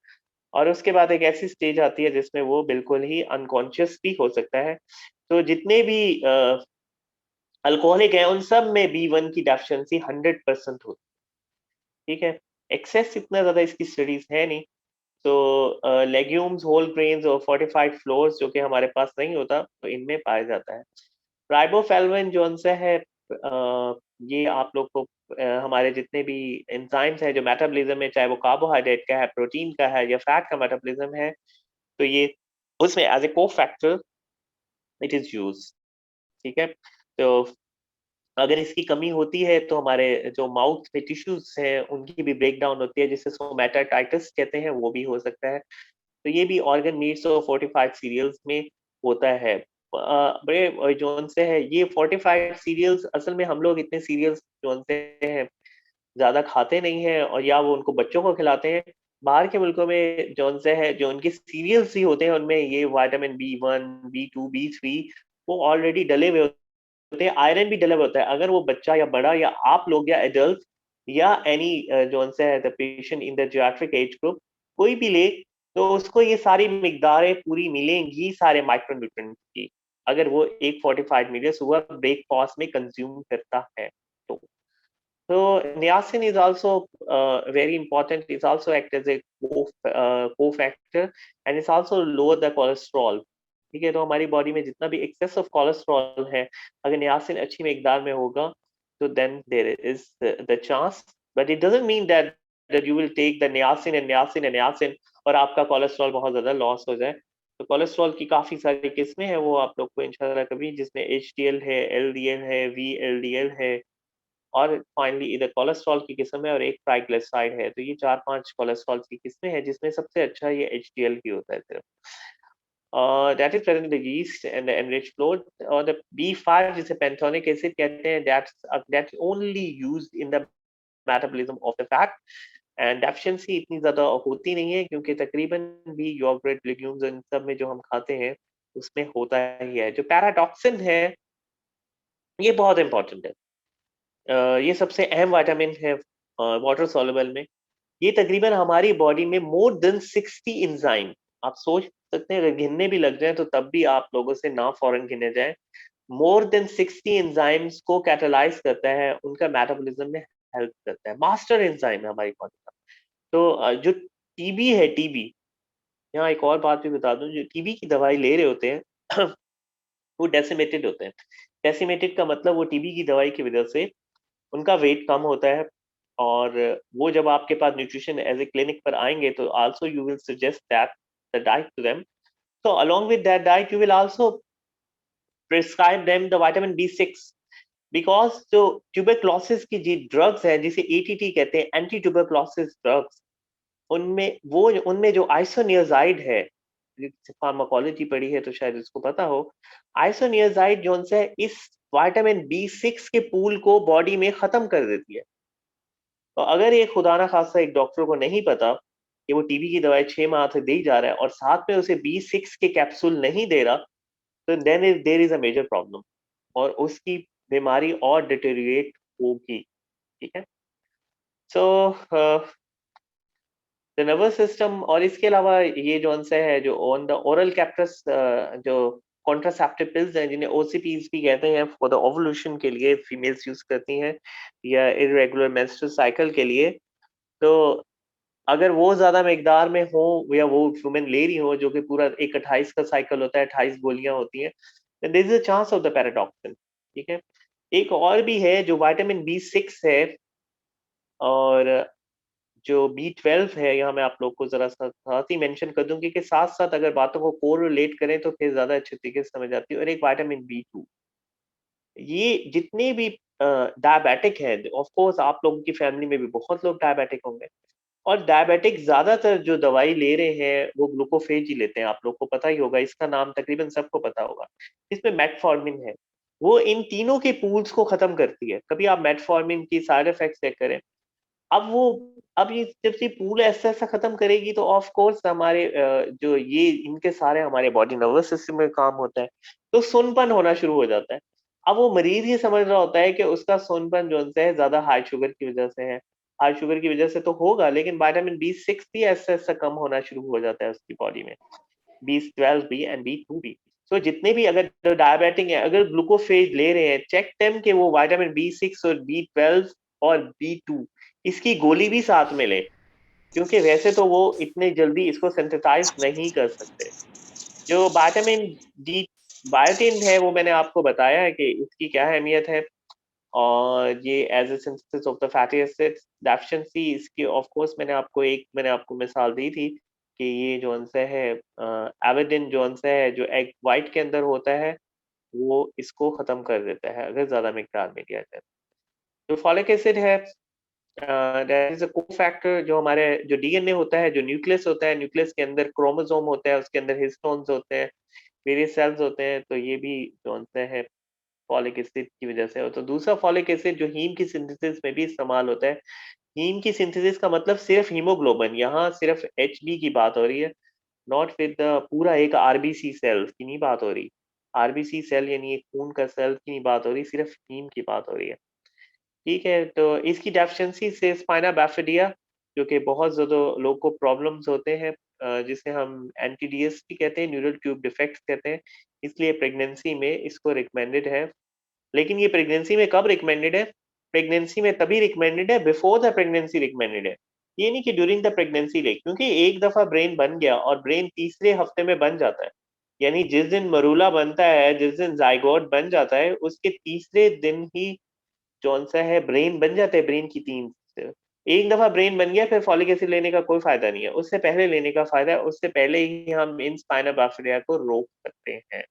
और उसके बाद एक ऐसी स्टेज आती है जिसमें वो बिल्कुल ही अनकॉन्शियस भी हो सकता है। तो जितने भी अल्कोहलिक है उन सब में बी वन की डेफिशिएंसी 100% होती है, ठीक है। एक्सेस इतना ज्यादा इसकी स्टडीज है नहीं। तो लेग्यूम्स, होल ग्रेन्स और फोर्टिफाइड फ्लोर्स जो कि हमारे पास नहीं होता, तो इनमें पाया जाता है। राइबोफ्लाविन जो सा है, ये आप लोग को हमारे जितने भी एंजाइम्स हैं जो मेटाबॉलिज्म में, चाहे वो कार्बोहाइड्रेट का है, प्रोटीन का है या फैट का मेटाबॉलिज्म है, तो ये उसमें एज ए को फैक्टर इट इज यूज, ठीक है। तो अगर इसकी कमी होती है तो हमारे जो माउथ में टिश्यूज हैं उनकी भी ब्रेक डाउन होती है, जिसे सोमैटाटाइटिस कहते हैं, वो भी हो सकता है। तो ये भी ऑर्गन मीट्स और फोर्टिफाइड सीरियल्स में होता है। बड़े जोन से है ये फोर्टिफाइड सीरियल्स, असल में हम लोग इतने सीरियल्स जोन से हैं ज्यादा खाते नहीं हैं, और या वो उनको बच्चों को खिलाते हैं। बाहर के मुल्कों में जोन से है जो उनके सीरियल्स ही होते हैं, उनमें ये vitamin B one, B two, B three वो ऑलरेडी डले हुए होते हैं। आयरन भी डला हुआ होता है। अगर वो बच्चा या बड़ा या आप लोग या एडल्ट या एनी जोन से है the patient in the geriatric age group कोई भी ले, तो उसको ये सारी मिकदारें पूरी मिलेंगी सारे माइक्रोन्यूट्रिएंट्स की, अगर वो एक फोर्टिफाइड मील सुबह ब्रेकफास्ट में कंज्यूम करता है तो। So niacin is also very important. It's also act as a cofactor, and it's also lower the cholesterol. ठीक है, तो हमारी बॉडी में जितना भी एक्सेस ऑफ कोलेस्ट्रॉल है, अगर नियासिन अच्छी मिकदार में होगा तो then there is the chance, but it doesn't mean that you will take the niacin and niacin and niacin और आपका कोलेस्ट्रॉल बहुत ज्यादा लॉस हो जाए। तो कोलेस्ट्रॉल की काफी सारी किस्में हैं, वो आप लोग को इंशाल्लाह कभी, जिसमें एचडीएल है, एलडीएल है, वीएलडीएल है, और फाइनली इधर कोलेस्ट्रॉल की किस्म है, और एक ट्राइग्लिसराइड है। तो ये 4-5 कोलेस्ट्रॉल की किस्में हैं, जिसमें सबसे अच्छा ये एचडीएल ही होता है सिर्फ। That is present in the yeast and the enriched flour, और the B5 जिसे पैंथोनिक एसिड कहते हैं, that's only used in the metabolism of the fat, and deficiency इतनी ज्यादा होती नहीं है, क्योंकि तकरीबन भी योगर्ट, लेग्यूम्स इन सब में जो हम खाते हैं उसमें होता ही है। जो पैराटॉक्सिन है ये बहुत इंपॉर्टेंट है। ये सबसे अहम विटामिन है वाटर सॉल्युबल में। ये तकरीबन हमारी बॉडी में मोर देन 60 एंजाइम, आप सोच सकते हैं अगर गिनने भी लग जाए तो तब भी आप लोगों से ना फौरन गिने जाए। मोर देन 60 एंजाइम्स को कैटालाइज करता है, उनका मेटाबॉलिज्म में हेल्प करता है, मास्टर एंजाइम है हमारी बॉडी का। तो जो टीबी है, टीबी, यहाँ एक और बात भी बता दूं, जो टीबी की दवाई ले रहे होते हैं वो डेसिमेटेड होते हैं। डेसिमेटेड का मतलब वो टीबी की दवाई की वजह से उनका वेट कम होता है, और वो जब आपके पास न्यूट्रिशन एज ए क्लिनिक पर आएंगे तो also you will suggest that the diet to them. So along with that diet, you will also prescribe them the vitamin B6, because जो ट्यूबरक्लोसिस की जी ड्रग्स है जिसे एटीटी कहते हैं, एंटी ट्यूबरक्लोसिस ड्रग्स, उनमें जो आइसोनियाजाइड है, फार्माकोलॉजी पढ़ी है तो शायद इसको पता हो, आइसोनियाजाइड जो है इस विटामिन B6 के पूल को बॉडी में खत्म कर देती है। तो अगर ये खुदा ना खास्ता एक डॉक्टर को नहीं पता कि वो टीबी की दवाई 6 माह से दी जा रहा है और साथ में उसे B6 के कैप्सूल नहीं दे रहा, तो then there is a major problem, और उसकी बीमारी और डिटेरिएट होगी। ठीक है। सो द नर्वस सिस्टम, और इसके अलावा ये जो सा है जो ऑन द ओरल कैप्टस, जो कॉन्ट्रासेप्टिव पिल्स हैं जिन्हें ओसीपीज भी कहते हैं, फॉर द ओवुलेशन के लिए फीमेल्स यूज करती हैं, या इरेगुलर मेंस्ट्रुअल साइकिल के लिए। तो अगर वो ज्यादा मिकदार में हो, या वो वुमेन ले रही हो, जो कि पूरा एक 28 का साइकिल होता है, 28 गोलियां होती हैं, there is a chance of the paradoxin. ठीक है। एक और भी है जो विटामिन B6 है, और जो B12 है, यहाँ मैं आप लोग को जरा साथ ही मेंशन कर दूं, क्योंकि साथ साथ अगर बातों को कोरिलेट करें तो फिर ज्यादा अच्छे तरीके से समझ आती है। और एक विटामिन B2, ये जितने भी डायबिटिक है, ऑफ कोर्स आप लोगों की फैमिली में भी बहुत लोग डायबिटिक होंगे, और डायबिटिक ज्यादातर जो दवाई ले रहे हैं वो ग्लूकोफेज ही लेते हैं। आप लोग को पता ही होगा, इसका नाम तकरीबन सबको पता होगा। इसमें मेटफॉर्मिन है, वो इन तीनों के पूल्स को खत्म करती है। कभी आप मेटफॉर्मिन की साइड इफेक्ट्स चेक करें। अब वो अब ये जब ये पूल ऐसा ऐसा खत्म करेगी तो ऑफ कोर्स हमारे जो ये इनके सारे हमारे बॉडी नर्वस सिस्टम में काम होता है, तो सुनपन होना शुरू हो जाता है। अब वो मरीज ये समझ रहा होता है कि उसका सुनपन जो है ज्यादा हाई शुगर की वजह से है। हाई शुगर की वजह से तो होगा, लेकिन विटामिन B6 भी ऐसा ऐसा कम होना शुरू हो जाता है उसकी बॉडी में, B12 भी एंड B2 भी। तो जितने भी अगर डायबिटिक है, अगर ग्लूकोफेज ले रहे हैं, चेक देम कि वो विटामिन B6 और B12 और B2 इसकी गोली भी साथ में लें, क्योंकि वैसे तो वो इतने जल्दी इसको सिंथेसाइज नहीं कर सकते। जो विटामिन डी बायोटिन है, वो मैंने आपको बताया है कि इसकी क्या अहमियत है, और ये as a synthesis of the fatty acids deficiency इसकी, ऑफ कोर्स मैंने आपको मिसाल दी थी कि ये जो सा है एविडिन जो सा है, जो एग वाइट के अंदर होता है, वो इसको खत्म कर देता है अगर ज्यादा मिकदार में लिया जाए। जो फॉलिक एसिड है, दैट इज अ कोफैक्टर, जो हमारे जो डीएनए होता है, जो न्यूक्लियस होता है, न्यूक्लियस के अंदर क्रोमोसोम होता है, उसके अंदर हिस्टोन्स होते हैं, वेरियस सेल्स होते हैं, तो ये भी जो सा है फॉलिक एसिड की वजह से हो। तो दूसरा फॉलिक एसिड जो हीम की सिंथेसिस में भी इस्तेमाल होता है। हीम की सिंथेसिस का मतलब सिर्फ हीमोग्लोबिन, यहाँ सिर्फ HB की बात हो रही है, नॉट विद द पूरा एक आरबीसी सेल की नहीं बात हो रही। आरबीसी सेल यानी एक खून का सेल की नहीं बात हो रही, सिर्फ हीम की बात हो रही है। ठीक है। तो इसकी डेफिशिएंसी से स्पाइना बैफिडिया, जो कि बहुत ज़्यादा लोगों को प्रॉब्लम्स होते हैं, जिसे हम एनटीडीएस भी कहते हैं, न्यूरल ट्यूब डिफेक्ट्स कहते हैं, इसलिए प्रेगनेंसी में इसको रिकमेंडेड है। लेकिन ये प्रेगनेंसी में कब रिकमेंडेड है? प्रेगनेंसी में तभी रिकमेंडेड है, बिफोर द प्रेगनेंसी रिकमेंडेड है। ये नहीं कि ड्यूरिंग द प्रेगनेंसी ले, क्योंकि एक दफा ब्रेन बन गया और ब्रेन तीसरे हफ्ते में बन जाता है। यानी जिस दिन मरूला बनता है, जिस दिन जाइगोट बन जाता है, उसके तीसरे दिन ही जौन सा है ब्रेन बन जाता है। ब्रेन की तीन एक दफा ब्रेन बन गया, फिर फॉलिक एसिड लेने का कोई फायदा नहीं है, उससे पहले लेने का फायदा है। उससे पहले ही हम इन स्पाइना बाफिडिया को रोक सकते हैं।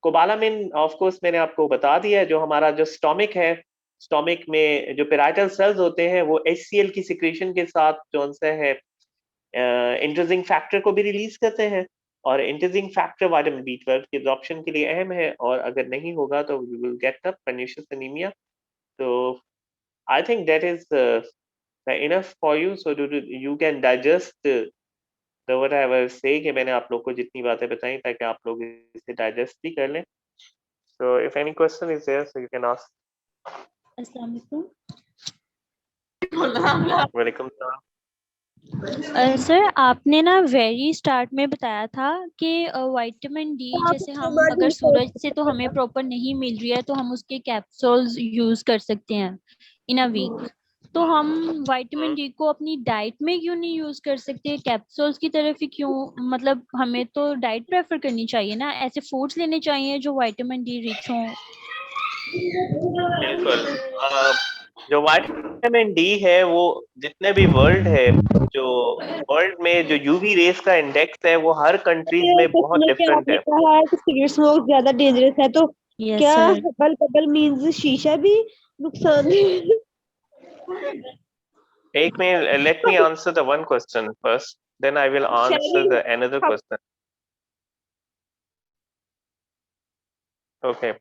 कोबालामिन ऑफ कोर्स मैंने आपको बता दिया है, जो हमारा जो स्टोमिक है, स्टोमिक में जो पेराइटल सेल्स होते हैं, वो HCl की सिक्रीशन के साथ जौन सा है इंटरजिंग फैक्टर को भी रिलीज करते हैं, और इंटरजिंग फैक्टर विटामिन B12 के एब्जॉर्प्शन के लिए अहम है, और अगर नहीं होगा तो we will get a pernicious anaemia. तो I think that is enough for you, so you can digest the what I was saying, कि मैंने आप लोग को जितनी बातें बताई ताकि आप लोग इसे डाइजेस्ट भी कर लें। So if any question is there, so you can ask. अस्सलाम वालेकुम। Welcome sir. सर आपने ना वेरी स्टार्ट में बताया था कि विटामिन डी जैसे हम अगर सूरज से तो हमें प्रॉपर नहीं मिल रही है तो हम उसके कैप्सूल्स यूज कर सकते हैं इन अ वीक। तो हम विटामिन डी को अपनी डाइट में क्यों नहीं यूज कर सकते, कैप्सूल्स की तरफ ही क्यों? मतलब हमें तो डाइट प्रेफर करनी चाहिए ना, ऐसे फूड्स लेने चाहिए जो विटामिन डी रिच हों। बिल्कुल। जो विटामिन डी है वो जितने भी वर्ल्ड है, जो वर्ल्ड में जो यूवी रेस का इंडेक्स है वो हर कंट्रीज में बहुत जिसमें कि डिफरेंट आपने है। कहा है कि सिगरेट स्मोक ज्यादा डेंजरस है, तो यस क्या सर। हबल बबल मीन्स शीशा भी नुकसान है? एक में let me answer the one question first, then I will answer Sharing the another cup. question. Okay.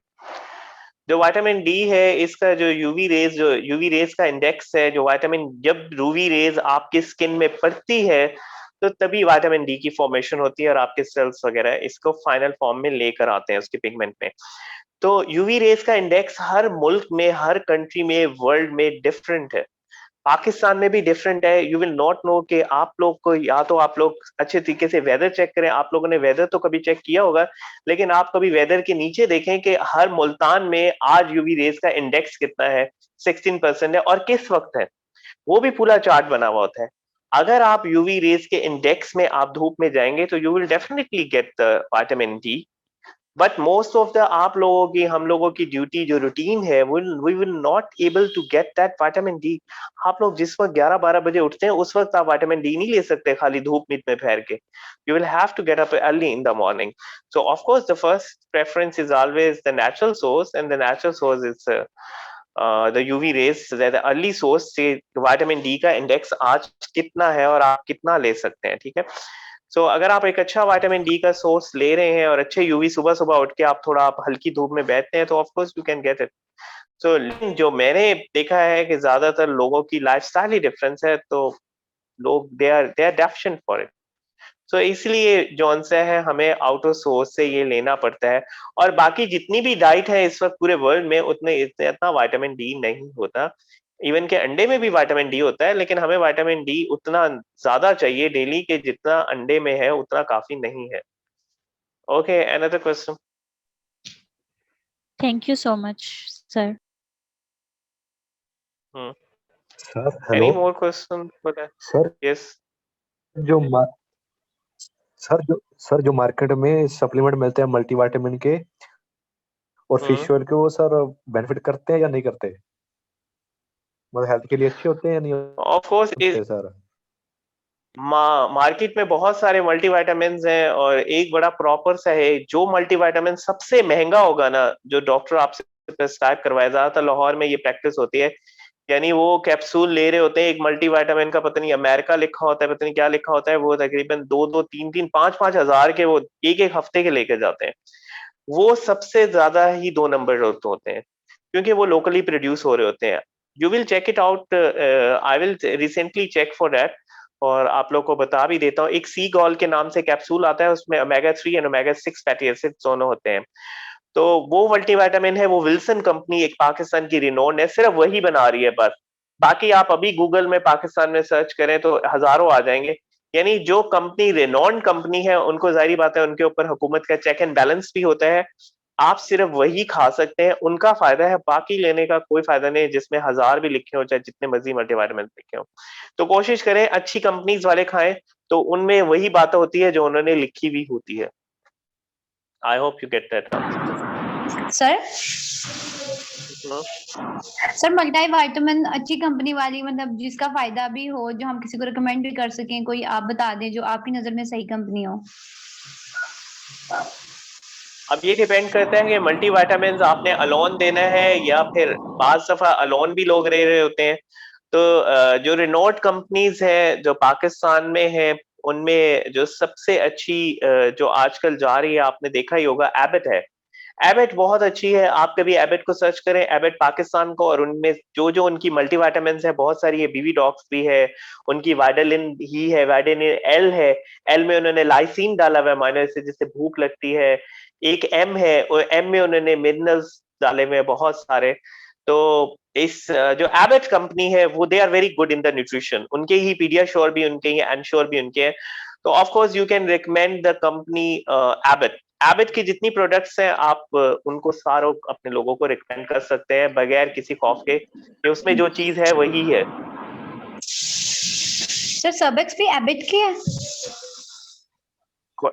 जो विटामिन डी है इसका जो यूवी रेज का इंडेक्स है, जो विटामिन जब यूवी रेज आपकी स्किन में पड़ती है तो तभी विटामिन डी की फॉर्मेशन होती है और आपके सेल्स वगैरह इसको फाइनल फॉर्म में लेकर आते हैं उसके पिगमेंट में। तो यूवी रेज का इंडेक्स हर मुल्क में, हर कंट्री में, वर्ल्ड में डिफरेंट है। पाकिस्तान में भी डिफरेंट है। यू विल नॉट नो कि आप लोग को, या तो आप लोग अच्छे तरीके से वेदर चेक करें, आप लोगों ने वेदर तो कभी चेक किया होगा, लेकिन आप कभी वेदर के नीचे देखें कि हर मुल्तान में आज यूवी रेज का इंडेक्स कितना है, 16% है और किस वक्त है, वो भी पूरा चार्ट बना हुआ होता है। अगर आप यूवी रेज के इंडेक्स में आप धूप में जाएंगे तो you will definitely get the vitamin D. But most of the आप लोगों की, हम लोगों की ड्यूटी जो रूटीन है, we will not able to get that vitamin D. आप लोग जिस वक्त 11-12 बजे उठते हैं उस वक्त आप विटामिन डी नहीं ले सकते खाली धूप मीट में ठहर के। You will have to get up early in the morning. So of course the first preference is always the natural source, and the natural source is the UV rays, the early source से vitamin D का index आज कितना है और आप कितना ले सकते हैं, ठीक है। सो अगर आप एक अच्छा विटामिन डी का सोर्स ले रहे हैं और अच्छे यूवी, सुबह सुबह उठ के आप थोड़ा आप हल्की धूप में बैठते हैं तो of course you can get it. So जो मैंने देखा है कि ज्यादातर लोगों की लाइफस्टाइल ही डिफरेंस है, तो लोग they are deficient for it. So इसलिए जौन सा है हमें आउट ऑफ सोर्स से ये लेना पड़ता है। और बाकी जितनी भी डाइट है इस वक्त पूरे वर्ल्ड में उतने इतना विटामिन डी नहीं होता। इवन के अंडे में भी विटामिन डी होता है, लेकिन हमें विटामिन डी उतना ज्यादा चाहिए डेली के जितना अंडे में है उतना काफी नहीं है। Okay, another question. Thank you so much sir. Sir any hello more question for that? Sir. Yes. जो मा- सर जो मार्केट में सप्लीमेंट मिलते हैं मल्टीविटामिन के और फिश ऑयल के, वो सर बेनिफिट करते हैं या नहीं करते? मतलब हेल्थ के लिए अच्छे होते हैं या नहीं ऑफ कोर्स होते सर? मार्केट में बहुत सारे मल्टीविटामिन हैं और एक बड़ा प्रॉपर सा है जो मल्टीविटामिन सबसे महंगा होगा ना, जो डॉक्टर आपसे प्रिस्क्राइब करवाया, ज्यादातर लाहौर में ये प्रैक्टिस होती है। यानी वो कैप्सूल ले रहे होते हैं, एक मल्टीविटामिन का पता नहीं अमेरिका लिखा होता है, पता नहीं क्या लिखा होता है, वो तकरीबन 2-2, 3-3, 5-5 हजार के वो एक हफ्ते के लेके जाते हैं। वो सबसे ज्यादा ही 2 नंबर होते हैं क्योंकि वो लोकली प्रोड्यूस हो रहे होते हैं। You will check it out, I will recently check for that और आप लोग को बता भी देता हूँ। एक सी गॉल के नाम से कैप्सूल आता है, उसमें omega 3 and omega 6 fatty acids दोनों होते हैं। तो वो मल्टीविटामिन है, वो विल्सन कंपनी एक पाकिस्तान की रिनोन है, सिर्फ वही बना रही है बस। बाकी आप अभी गूगल में पाकिस्तान में सर्च करें तो हजारों आ जाएंगे। यानी जो कंपनी रेनॉन कंपनी है उनको जाहिर बात है उनके ऊपर हुकूमत का चेक एंड बैलेंस भी होता है। आप सिर्फ वही खा सकते हैं, उनका फायदा है, बाकी लेने का कोई फायदा नहीं जिसमें 1000 भी लिखे हो चाहे जितने मर्जी मल्टीविटामिन लिखे हो। तो कोशिश करें अच्छी कंपनीज वाले खाएं, तो उनमें वही बातें होती है जो उन्होंने लिखी भी होती है। I hope you get that answer. Sir sir multivitamin अच्छी कंपनी वाली, मतलब जिसका फायदा भी हो, जो हम किसी को रिकमेंड भी कर सकें, कोई आप बता दें जो आपकी नजर में सही कंपनी हो। अब ये डिपेंड करता है कि मल्टीविटामिन आपने अलोन देना है या फिर बाज दफा अलोन भी लोग ले रहे होते हैं। तो जो रिनोट कंपनीज है जो पाकिस्तान में है, उनमें जो सबसे अच्छी जो आजकल जा रही है, आपने देखा ही होगा, एबट है। एबट बहुत अच्छी है, आप कभी एबट को सर्च करें, एबट पाकिस्तान को, और उनमें जो जो उनकी मल्टीविटामिन है बहुत सारी है, बीवी डॉक्स भी है, उनकी वाइडालिन ही है, वाइडालिन एल है। एल में उन्होंने लाइसिन डाला हुआ है, अमीनो एसिड जिससे भूख लगती है। एक एम है, और एम में उन्होंने मिनरल्स डाले हुए हैं बहुत सारे। तो इस जो एबट कंपनी है वो they are very good in the nutrition, उनके ही पीडियाश्योर भी उनके ही, एनश्योर भी उनके हैं। तो of course you can recommend the company Abbott. Abbott की जितनी प्रोडक्ट्स हैं आप उनको सारों अपने लोगों को रिकमेंड कर सकते हैं बगैर किसी खौफ के कि उसमें जो चीज है वही है। सर सबेक्स भी एबिट की है?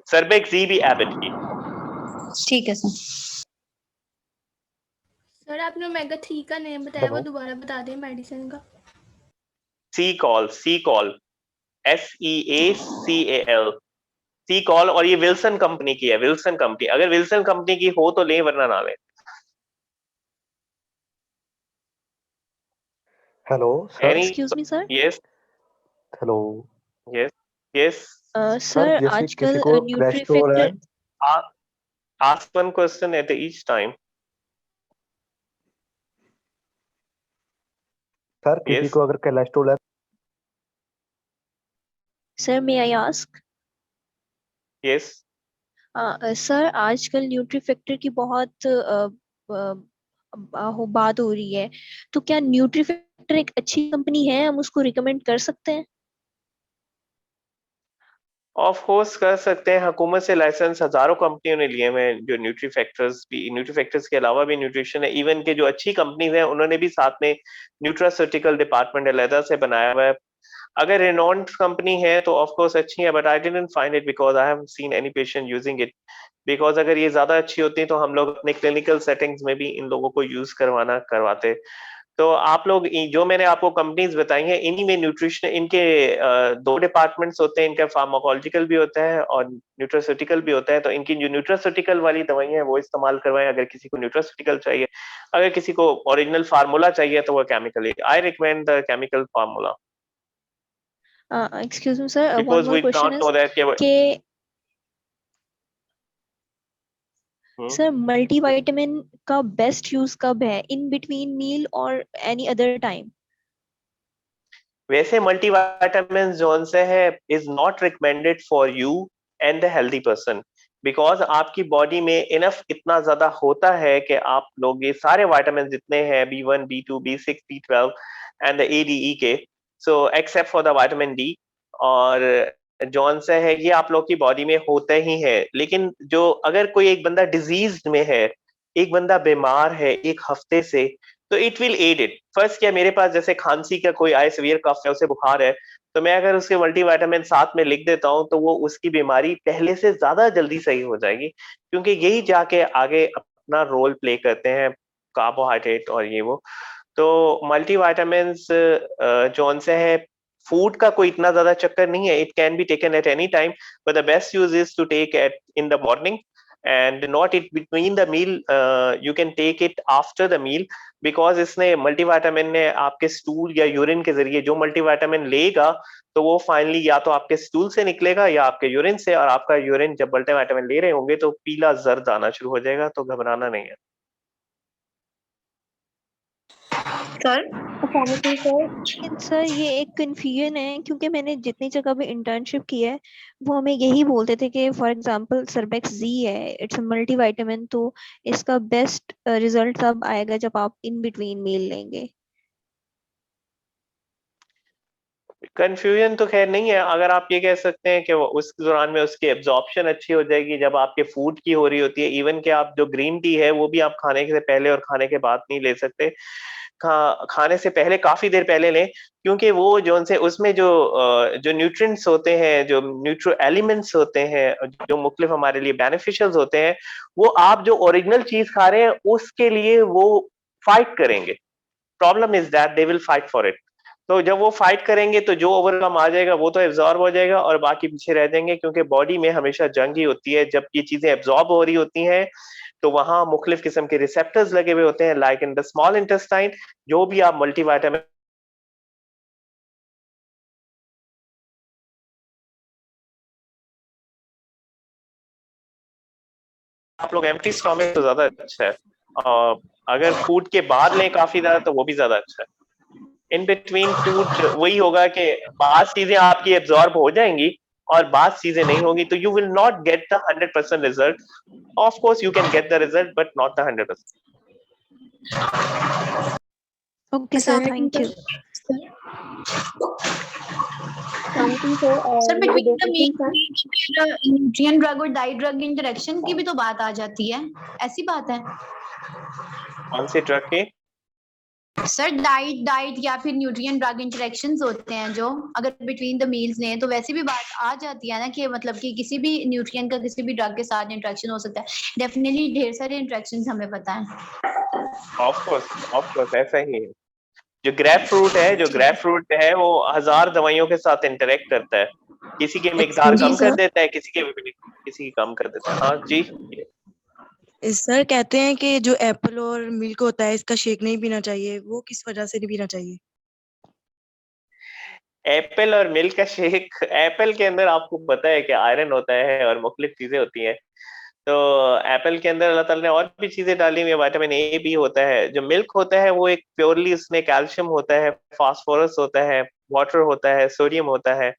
सर्बेक्सी भी एबिट की। ठीक है सर। सर आपने ओमेगा 3 का नेम बताया, वो हेलो दोबारा बता दें मेडिसिन का। सी कॉल SEACAL सी कॉल, और ये विल्सन कंपनी की है। विल्सन कंपनी, अगर विल्सन कंपनी की हो तो ले वरना ना ले। Hello sir. Any excuse me sir. Yes hello yes yes sir, sir जैसे आजकल किसी को कोलेस्ट्रॉल है, न्यूट्रीफिक्टर ask one question at each time। Sir किसी Yes, को अगर कोलेस्ट्रॉल है, sir may I ask. yes। Sir आजकल न्यूट्रीफिक्टर की बहुत बात हो रही है, तो क्या न्यूट्रीफिक्टर एक अच्छी कंपनी है, हम उसको रिकमेंड कर सकते हैं? ऑफ कोर्स कर सकते हैं। हुकूमत से लाइसेंस हजारों कंपनियों ने लिए हुए हैं, जो न्यूट्रीफैक्टर्स के अलावा भी न्यूट्रिशन है। इवन के जो अच्छी कंपनीज हैं उन्होंने भी साथ में न्यूट्रास्यूटिकल डिपार्टमेंट अलहदा से बनाया हुआ है। अगर रेनॉन्ड कंपनी है तो ऑफ कोर्स अच्छी है, but I didn't find it because I haven't seen any patient using it. Because अगर ये ज्यादा अच्छी होती तो हम लोग अपने क्लिनिकल सेटिंग्स में भी इन लोगों को यूज करवाते। तो आप लोग जो मैंने आपको कंपनीज बताई हैं इन्हीं में न्यूट्रिशन, इनके दो डिपार्टमेंट्स होते हैं, इनका फार्माकोलॉजिकल भी होता है और न्यूट्रास्यूटिकल भी होता है। तो इनकी जो न्यूट्रास्यूटिकल वाली दवाइयां हैं वो इस्तेमाल करवाएं अगर किसी को न्यूट्रास्यूटिकल चाहिए। अगर किसी को ओरिजिनल फार्मूला चाहिए तो वो chemical, I recommend the chemical formula. Excuse me sir, one because more we question not is know that कि सर मल्टीविटामिन का बेस्ट यूज कब है, इन बिटवीन मील और एनी अदर टाइम? वैसे मल्टीविटामिन जोन से है is not recommended for you and the healthy person, because आपकी body में इनफ इतना ज्यादा होता है कि आप लोग ये सारे विटामिन जितने हैं B1 B2 B6 B12 and the ADE के, so except for the vitamin D और जॉन से है, ये आप लोग की बॉडी में होते ही है। लेकिन जो अगर कोई एक बंदा डिजीज में है, एक बंदा बीमार है एक हफ्ते से, तो it will add it. First क्या, मेरे पास जैसे खांसी का कोई आए, सीवियर कफ है, उसे बुखार है, तो मैं अगर उसके मल्टीविटामिन साथ में लिख देता हूँ तो वो उसकी बीमारी पहले से ज्यादा जल्दी सही हो जाएगी, क्योंकि यही जाके आगे अपना रोल प्ले करते हैं, कार्बोहाइड्रेट और ये वो। तो मल्टीविटामिन जौन से है, फूड का कोई इतना ज्यादा चक्कर नहीं है, it can be taken at any time, but the best use is to take at in the morning and not it between the meal। You can take it after the meal, because इसने multivitamin ने आपके stool या urine के जरिए जो multivitamin लेगा तो वो फाइनली या तो आपके स्टूल से निकलेगा या आपके यूरिन से, और आपका यूरिन जब मल्टीविटामिन ले रहे होंगे तो पीला जर्द आना शुरू हो जाएगा, तो घबराना नहीं है। सर लेकिन सर ये एक कंफ्यूजन है, क्योंकि मैंने जितनी जगह भी इंटर्नशिप की है वो हमें यही बोलते थे कि फॉर एग्जांपल सर्बेक्स जी है, इट्स अ मल्टीविटामिन, तो इसका बेस्ट रिजल्ट तब आएगा जब आप इन बिटवीन मील लेंगे। कंफ्यूजन तो खैर नहीं है, अगर आप ये कह सकते हैं कि वो उस दौरान में उसकी एब्जॉर्प्शन अच्छी हो जाएगी जब आपके फूड की हो रही होती है। इवन कि आप जो ग्रीन टी है वो भी आप खाने से पहले और खाने के बाद नहीं ले सकते, खाने से पहले काफी देर पहले लें, क्योंकि वो जो से उसमें जो न्यूट्रिएंट्स होते हैं, जो न्यूट्रो एलिमेंट्स होते हैं, जो मुख्तलिफ हमारे लिए बेनिफिशियल होते हैं, वो आप जो ओरिजिनल चीज खा रहे हैं उसके लिए वो फाइट करेंगे। Problem is that they will fight for it. तो जब वो फाइट करेंगे तो जो ओवरकम आ जाएगा वो तो एब्जॉर्ब हो जाएगा और बाकी पीछे रह जाएंगे, क्योंकि बॉडी में हमेशा जंग ही होती है जब ये चीजें एब्जॉर्ब हो रही होती हैं, तो वहां मुख्तलिफ किस्म के रिसेप्टर्स लगे हुए होते हैं, like in the small intestine. जो भी आप मल्टीविटामिन आप लोग एम्प्टी स्टोमक तो ज्यादा अच्छा है, अगर फूड के बाद लें काफी ज्यादा तो वो भी ज्यादा अच्छा है। इन बिटवीन फूड वही होगा कि बाद चीजें आपकी एब्जॉर्ब हो जाएंगी और बाद चीजें नहीं होगी, तो you will not get the 100% result. Of course you can get the result but not the 100%। Okay sir, thank you. Thank you sir. Sir मेरे बिटवीन दो the question sir. Nutrient drug और डाइट ड्रग इंटरेक्शन की भी तो बात आ जाती है, ऐसी बात है कौन सी ड्रग की? सर? डाइट या फिर न्यूट्रिएंट ड्रग इंटरेक्शंस होते हैं जो, अगर बिटवीन द मील्स लें तो वैसी भी बात आ जाती है ना कि मतलब कि किसी भी न्यूट्रिएंट का किसी भी ड्रग के साथ इंटरेक्शन हो सकता है। डेफिनेटली ढेर सारे इंटरेक्शंस हमें पता है। ऑफ कोर्स ऐसा ही है। जो ग्रेप फ्रूट है वो 1000 दवाइयों के साथ इंटरेक्ट करता है, किसी की मिकदार जी कम कर सर। देता है, किसी की कम कर देता है। हाँ जी। सर कहते हैं कि जो एप्पल और मिल्क होता है इसका शेक नहीं पीना चाहिए, वो किस वजह से नहीं पीना चाहिए? एप्पल और मिल्क का शेक, एप्पल के अंदर आपको पता है कि आयरन होता है और मुख्तलिफ चीजें होती हैं। तो एप्पल के अंदर अल्लाह ताला ने और भी चीजें डाली हुई है, विटामिन ए भी होता है। जो मिल्क होता है वो एक प्योरली उसमें कैल्शियम होता है, फास्फोरस होता है, वाटर होता है, सोडियम होता है।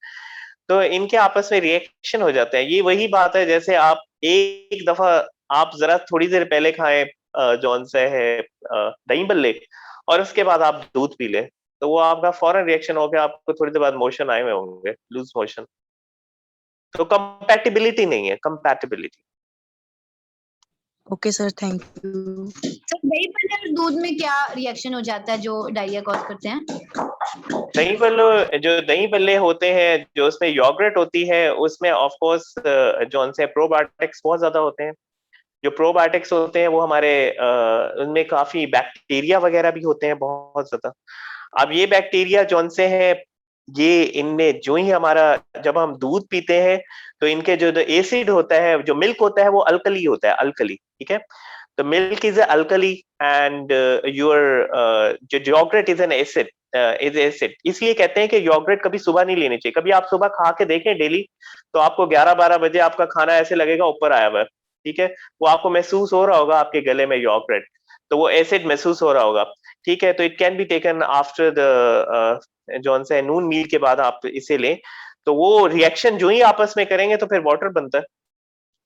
तो इनके आपस में रिएक्शन हो जाते हैं। ये वही बात है जैसे आप एक दफा आप जरा थोड़ी देर पहले खाएं जौन सा है दही बल्ले, और उसके बाद आप दूध पी लें, तो वो आपका फौरन रिएक्शन हो गया, आपको थोड़ी देर बाद मोशन आए हुए होंगे, लूज मोशन। तो कंपैटिबिलिटी नहीं है, compatibility. Okay sir, thank you. Sir दही पल्ले और दूध में क्या रिएक्शन हो जाता है जो डायरिया कॉज करते हैं? दही बल्ले होते हैं, जो उसमें योगर्ट होती है, उसमें ऑफ कोर्स जौन से प्रोबायोटिक्स बहुत ज्यादा होते हैं। जो प्रोबायोटिक्स होते हैं वो हमारे उनमें काफी बैक्टीरिया वगैरह भी होते हैं बहुत ज्यादा। अब ये बैक्टीरिया जौन से है, ये इनमें जो ही हमारा जब हम दूध पीते हैं तो इनके जो एसिड होता है, जो मिल्क होता है वो अल्कली होता है, अल्कली, ठीक है। तो milk is alkali and your जो yogurt is an acid, is acid. इसलिए कहते हैं कि योगर्ट कभी सुबह नहीं लेनी चाहिए। कभी आप सुबह खा के देखें डेली, तो आपको 11-12 बजे आपका खाना ऐसे लगेगा ऊपर आया हुआ है, ठीक है। वो आपको महसूस हो रहा होगा आपके गले में योगर्ट, तो वो एसिड महसूस हो रहा होगा, ठीक है। तो it can be taken after the जौन से नून मील के बाद आप इसे लें, तो वो रिएक्शन जो ही आपस में करेंगे तो फिर वाटर बनता है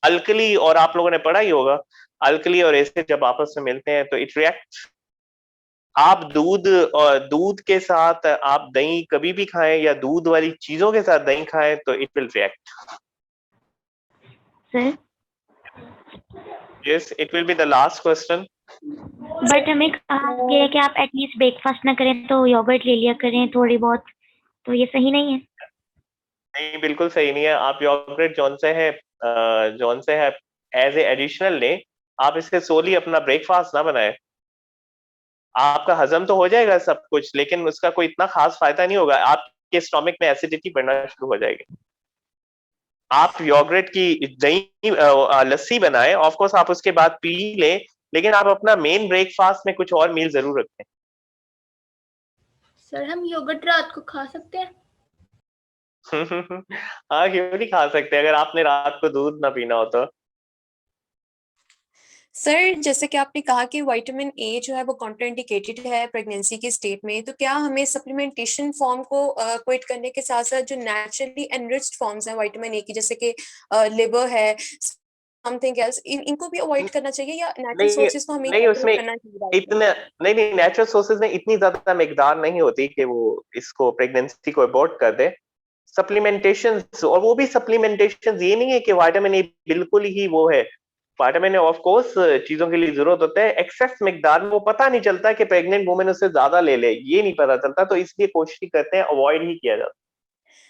अल्कली। और आप लोगों ने पढ़ा ही होगा, अल्कली और एसिड जब आपस में मिलते हैं तो इट रिएक्ट। आप दूध और दूध के साथ आप दही कभी भी खाएं या दूध वाली चीजों के साथ दही खाएं तो it will react. Sir yes, it will be the last question. But हमें कहा गया है कि आप एटलीस्ट ब्रेकफास्ट ना करें तो योगर्ट ले लिया करें थोड़ी बहुत, तो ये सही नहीं है? नहीं, बिल्कुल सही नहीं है। आप योगर्ट जौन से है एज ए एडिशनल लें, आप इससे सोली अपना ब्रेकफास्ट ना बनाएं। आपका हजम तो हो जाएगा सब कुछ, लेकिन उसका कोई इतना खास फायदा नहीं होगा, आपके स्टोमक में एसिडिटी बढ़ना शुरू हो जाएगी। आप योगर्ट की दही लस्सी बनाएं, ऑफ कोर्स आप उसके बाद पी लें, लेकिन आप अपना मेन ब्रेकफास्ट में कुछ और मील जरूर रखें। सर हम योगर्ट रात को खा सकते हैं? हाँ, क्यों नहीं खा सकते, अगर आपने रात को दूध ना पीना हो तो। सर जैसे कि आपने कहा कि विटामिन ए जो है वो कॉन्ट्राइंडिकेटेड है प्रेगनेंसी की स्टेट में, तो क्या हमें सप्लीमेंटेशन फॉर्म को क्विट करने के साथ साथ जो नेचुरली एनरिच्ड फॉर्म्स हैं विटामिन ए की, जैसे कि लिवर है, समथिंग एल्स, इनको भी अवॉइड करना चाहिए या नेचुरल सोर्सेज को हमें नहीं, उसमें करना चाहिए? इतना नहीं, नेचुरल सोर्सेज में इतनी ज्यादा मिकदार नहीं होती कि वो इसको प्रेगनेंसी को अबॉर्ट कर दे। सप्लीमेंटेशन, और वो भी सप्लीमेंटेशन ये नहीं है कि विटामिन ए बिल्कुल ही वो है। विटामिन ए ऑफ कोर्स चीजों के लिए जरूरत होता है, एक्सेस मिकदार में वो पता नहीं चलता कि प्रेग्नेंट वुमेन उससे ज्यादा ले ले, ये नहीं पता चलता, तो इसलिए कोशिश करते हैं अवॉइड ही किया जाता है।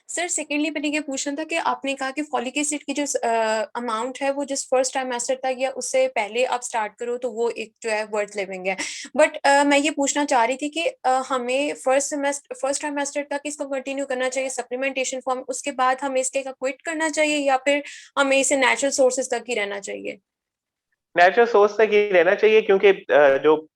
सर सेकेंडली मैंने ये पूछना था कि आपने कहा कि फॉलिक एसिड की जो अमाउंट है वो जिस फर्स्ट ट्राइमेस्टर तक या उससे पहले आप स्टार्ट करो तो वो एक जो है वर्थ लिविंग है, बट मैं ये पूछना चाह रही थी कि हमें फर्स्ट ट्राइमेस्टर तक इसको कंटिन्यू करना चाहिए सप्लीमेंटेशन फॉर्म, उसके बाद हमें इसके क्विट करना चाहिए या फिर हमें इसे नेचुरल सोर्सेज तक ही रहना चाहिए? नेचुरल सोर्स तक ही रहना चाहिए, क्योंकि जो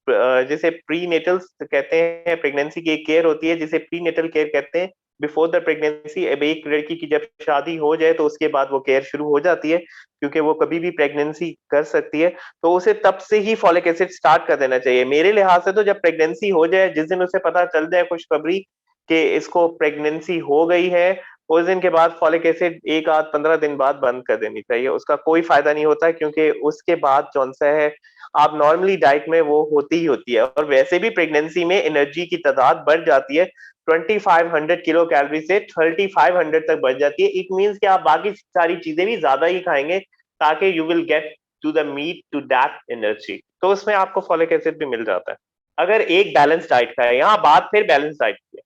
जिसे प्री नेटल कहते हैं, प्रेगनेंसी की एक केयर होती है जिसे प्री नेटल केयर कहते हैं, बिफोर द प्रेगनेंसी। अब एक लड़की की जब शादी हो जाए तो उसके बाद वो केयर शुरू हो जाती है, क्योंकि वो कभी भी प्रेगनेंसी कर सकती है, तो उसे तब से ही फॉलिक एसिड स्टार्ट कर देना चाहिए। मेरे लिहाज से तो जब प्रेगनेंसी हो जाए, जिस दिन उसे पता चल जाए खुशखबरी कि इसको प्रेगनेंसी हो गई है, उस दिन के बाद फॉलिक एसिड एक आध 15 दिन बाद बंद कर देनी चाहिए। उसका कोई फायदा नहीं होता, क्योंकि उसके बाद जौन सा है आप नॉर्मली डाइट में वो होती ही होती है, और वैसे भी प्रेगनेंसी में एनर्जी की तादाद बढ़ जाती है, 2500 किलो कैलोरी से 3500 तक बढ़ जाती है। इट मीन्स कि आप बाकी सारी चीजें भी ज्यादा ही खाएंगे ताकि you will get to the meet to that energy. तो उसमें आपको फॉलिक एसिड भी मिल जाता है अगर एक बैलेंस डाइट खाए। यहाँ बात फिर बैलेंस डाइट की है।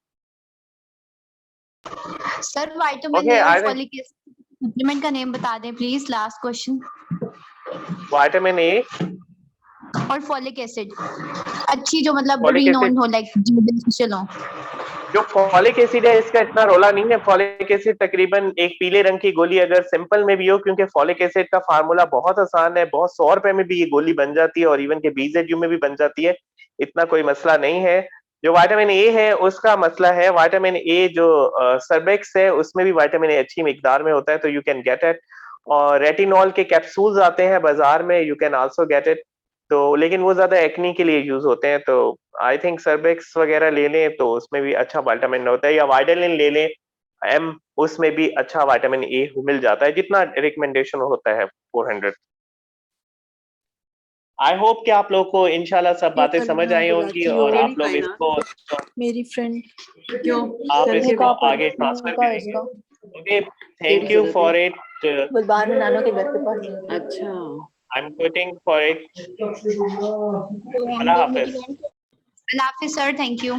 Sir vitamin Okay, A I और will- फॉलिक एसिड सप्लीमेंट का नेम बता दें please, last question. Vitamin A और फॉलिक एसिड अच्छी जो मतलब Folic acid- रिनोन हो, लाइक जो बेनिफिशियल हो। जो फॉलिक एसिड है इसका इतना रोला नहीं है। फॉलिक एसिड तकरीबन एक पीले रंग की गोली अगर सिंपल में भी हो, क्योंकि फॉलिक एसिड का फार्मूला बहुत आसान है, बहुत 100 रुपए में भी ये गोली बन जाती है और इवन के BZU में भी बन जाती है, इतना कोई मसला नहीं है। जो विटामिन ए है उसका मसला है, विटामिन ए जो सर्बेक्स है उसमें भी विटामिन ए अच्छी मिकदार में होता है, तो यू कैन गेट इट। और रेटिनॉल के कैप्सूल्स आते हैं बाजार में, you can also get it. तो लेकिन वो ज्यादा एक्नी के लिए यूज होते हैं, तो आई थिंक सर्बेक्स वगैरह ले लें तो उसमें भी अच्छा विटामिन होता है, या वाइटालिन ले लें एम, उसमें भी अच्छा विटामिन ए मिल जाता है जितना रिकमेंडेशन होता है 400। आई होप कि आप लोगों को इंशाल्लाह सब बातें समझ आई होंगी और आप लोग इसको मेरी फ्रेंड आप इसको आगे ट्रांसफर करेंगे। Okay, thank you for it. बुलबान में नानो के घर के पास। अच्छा, I am waiting for it. अल्लाह हाफिज। अल्लाह हाफिज सर, थैंक यू।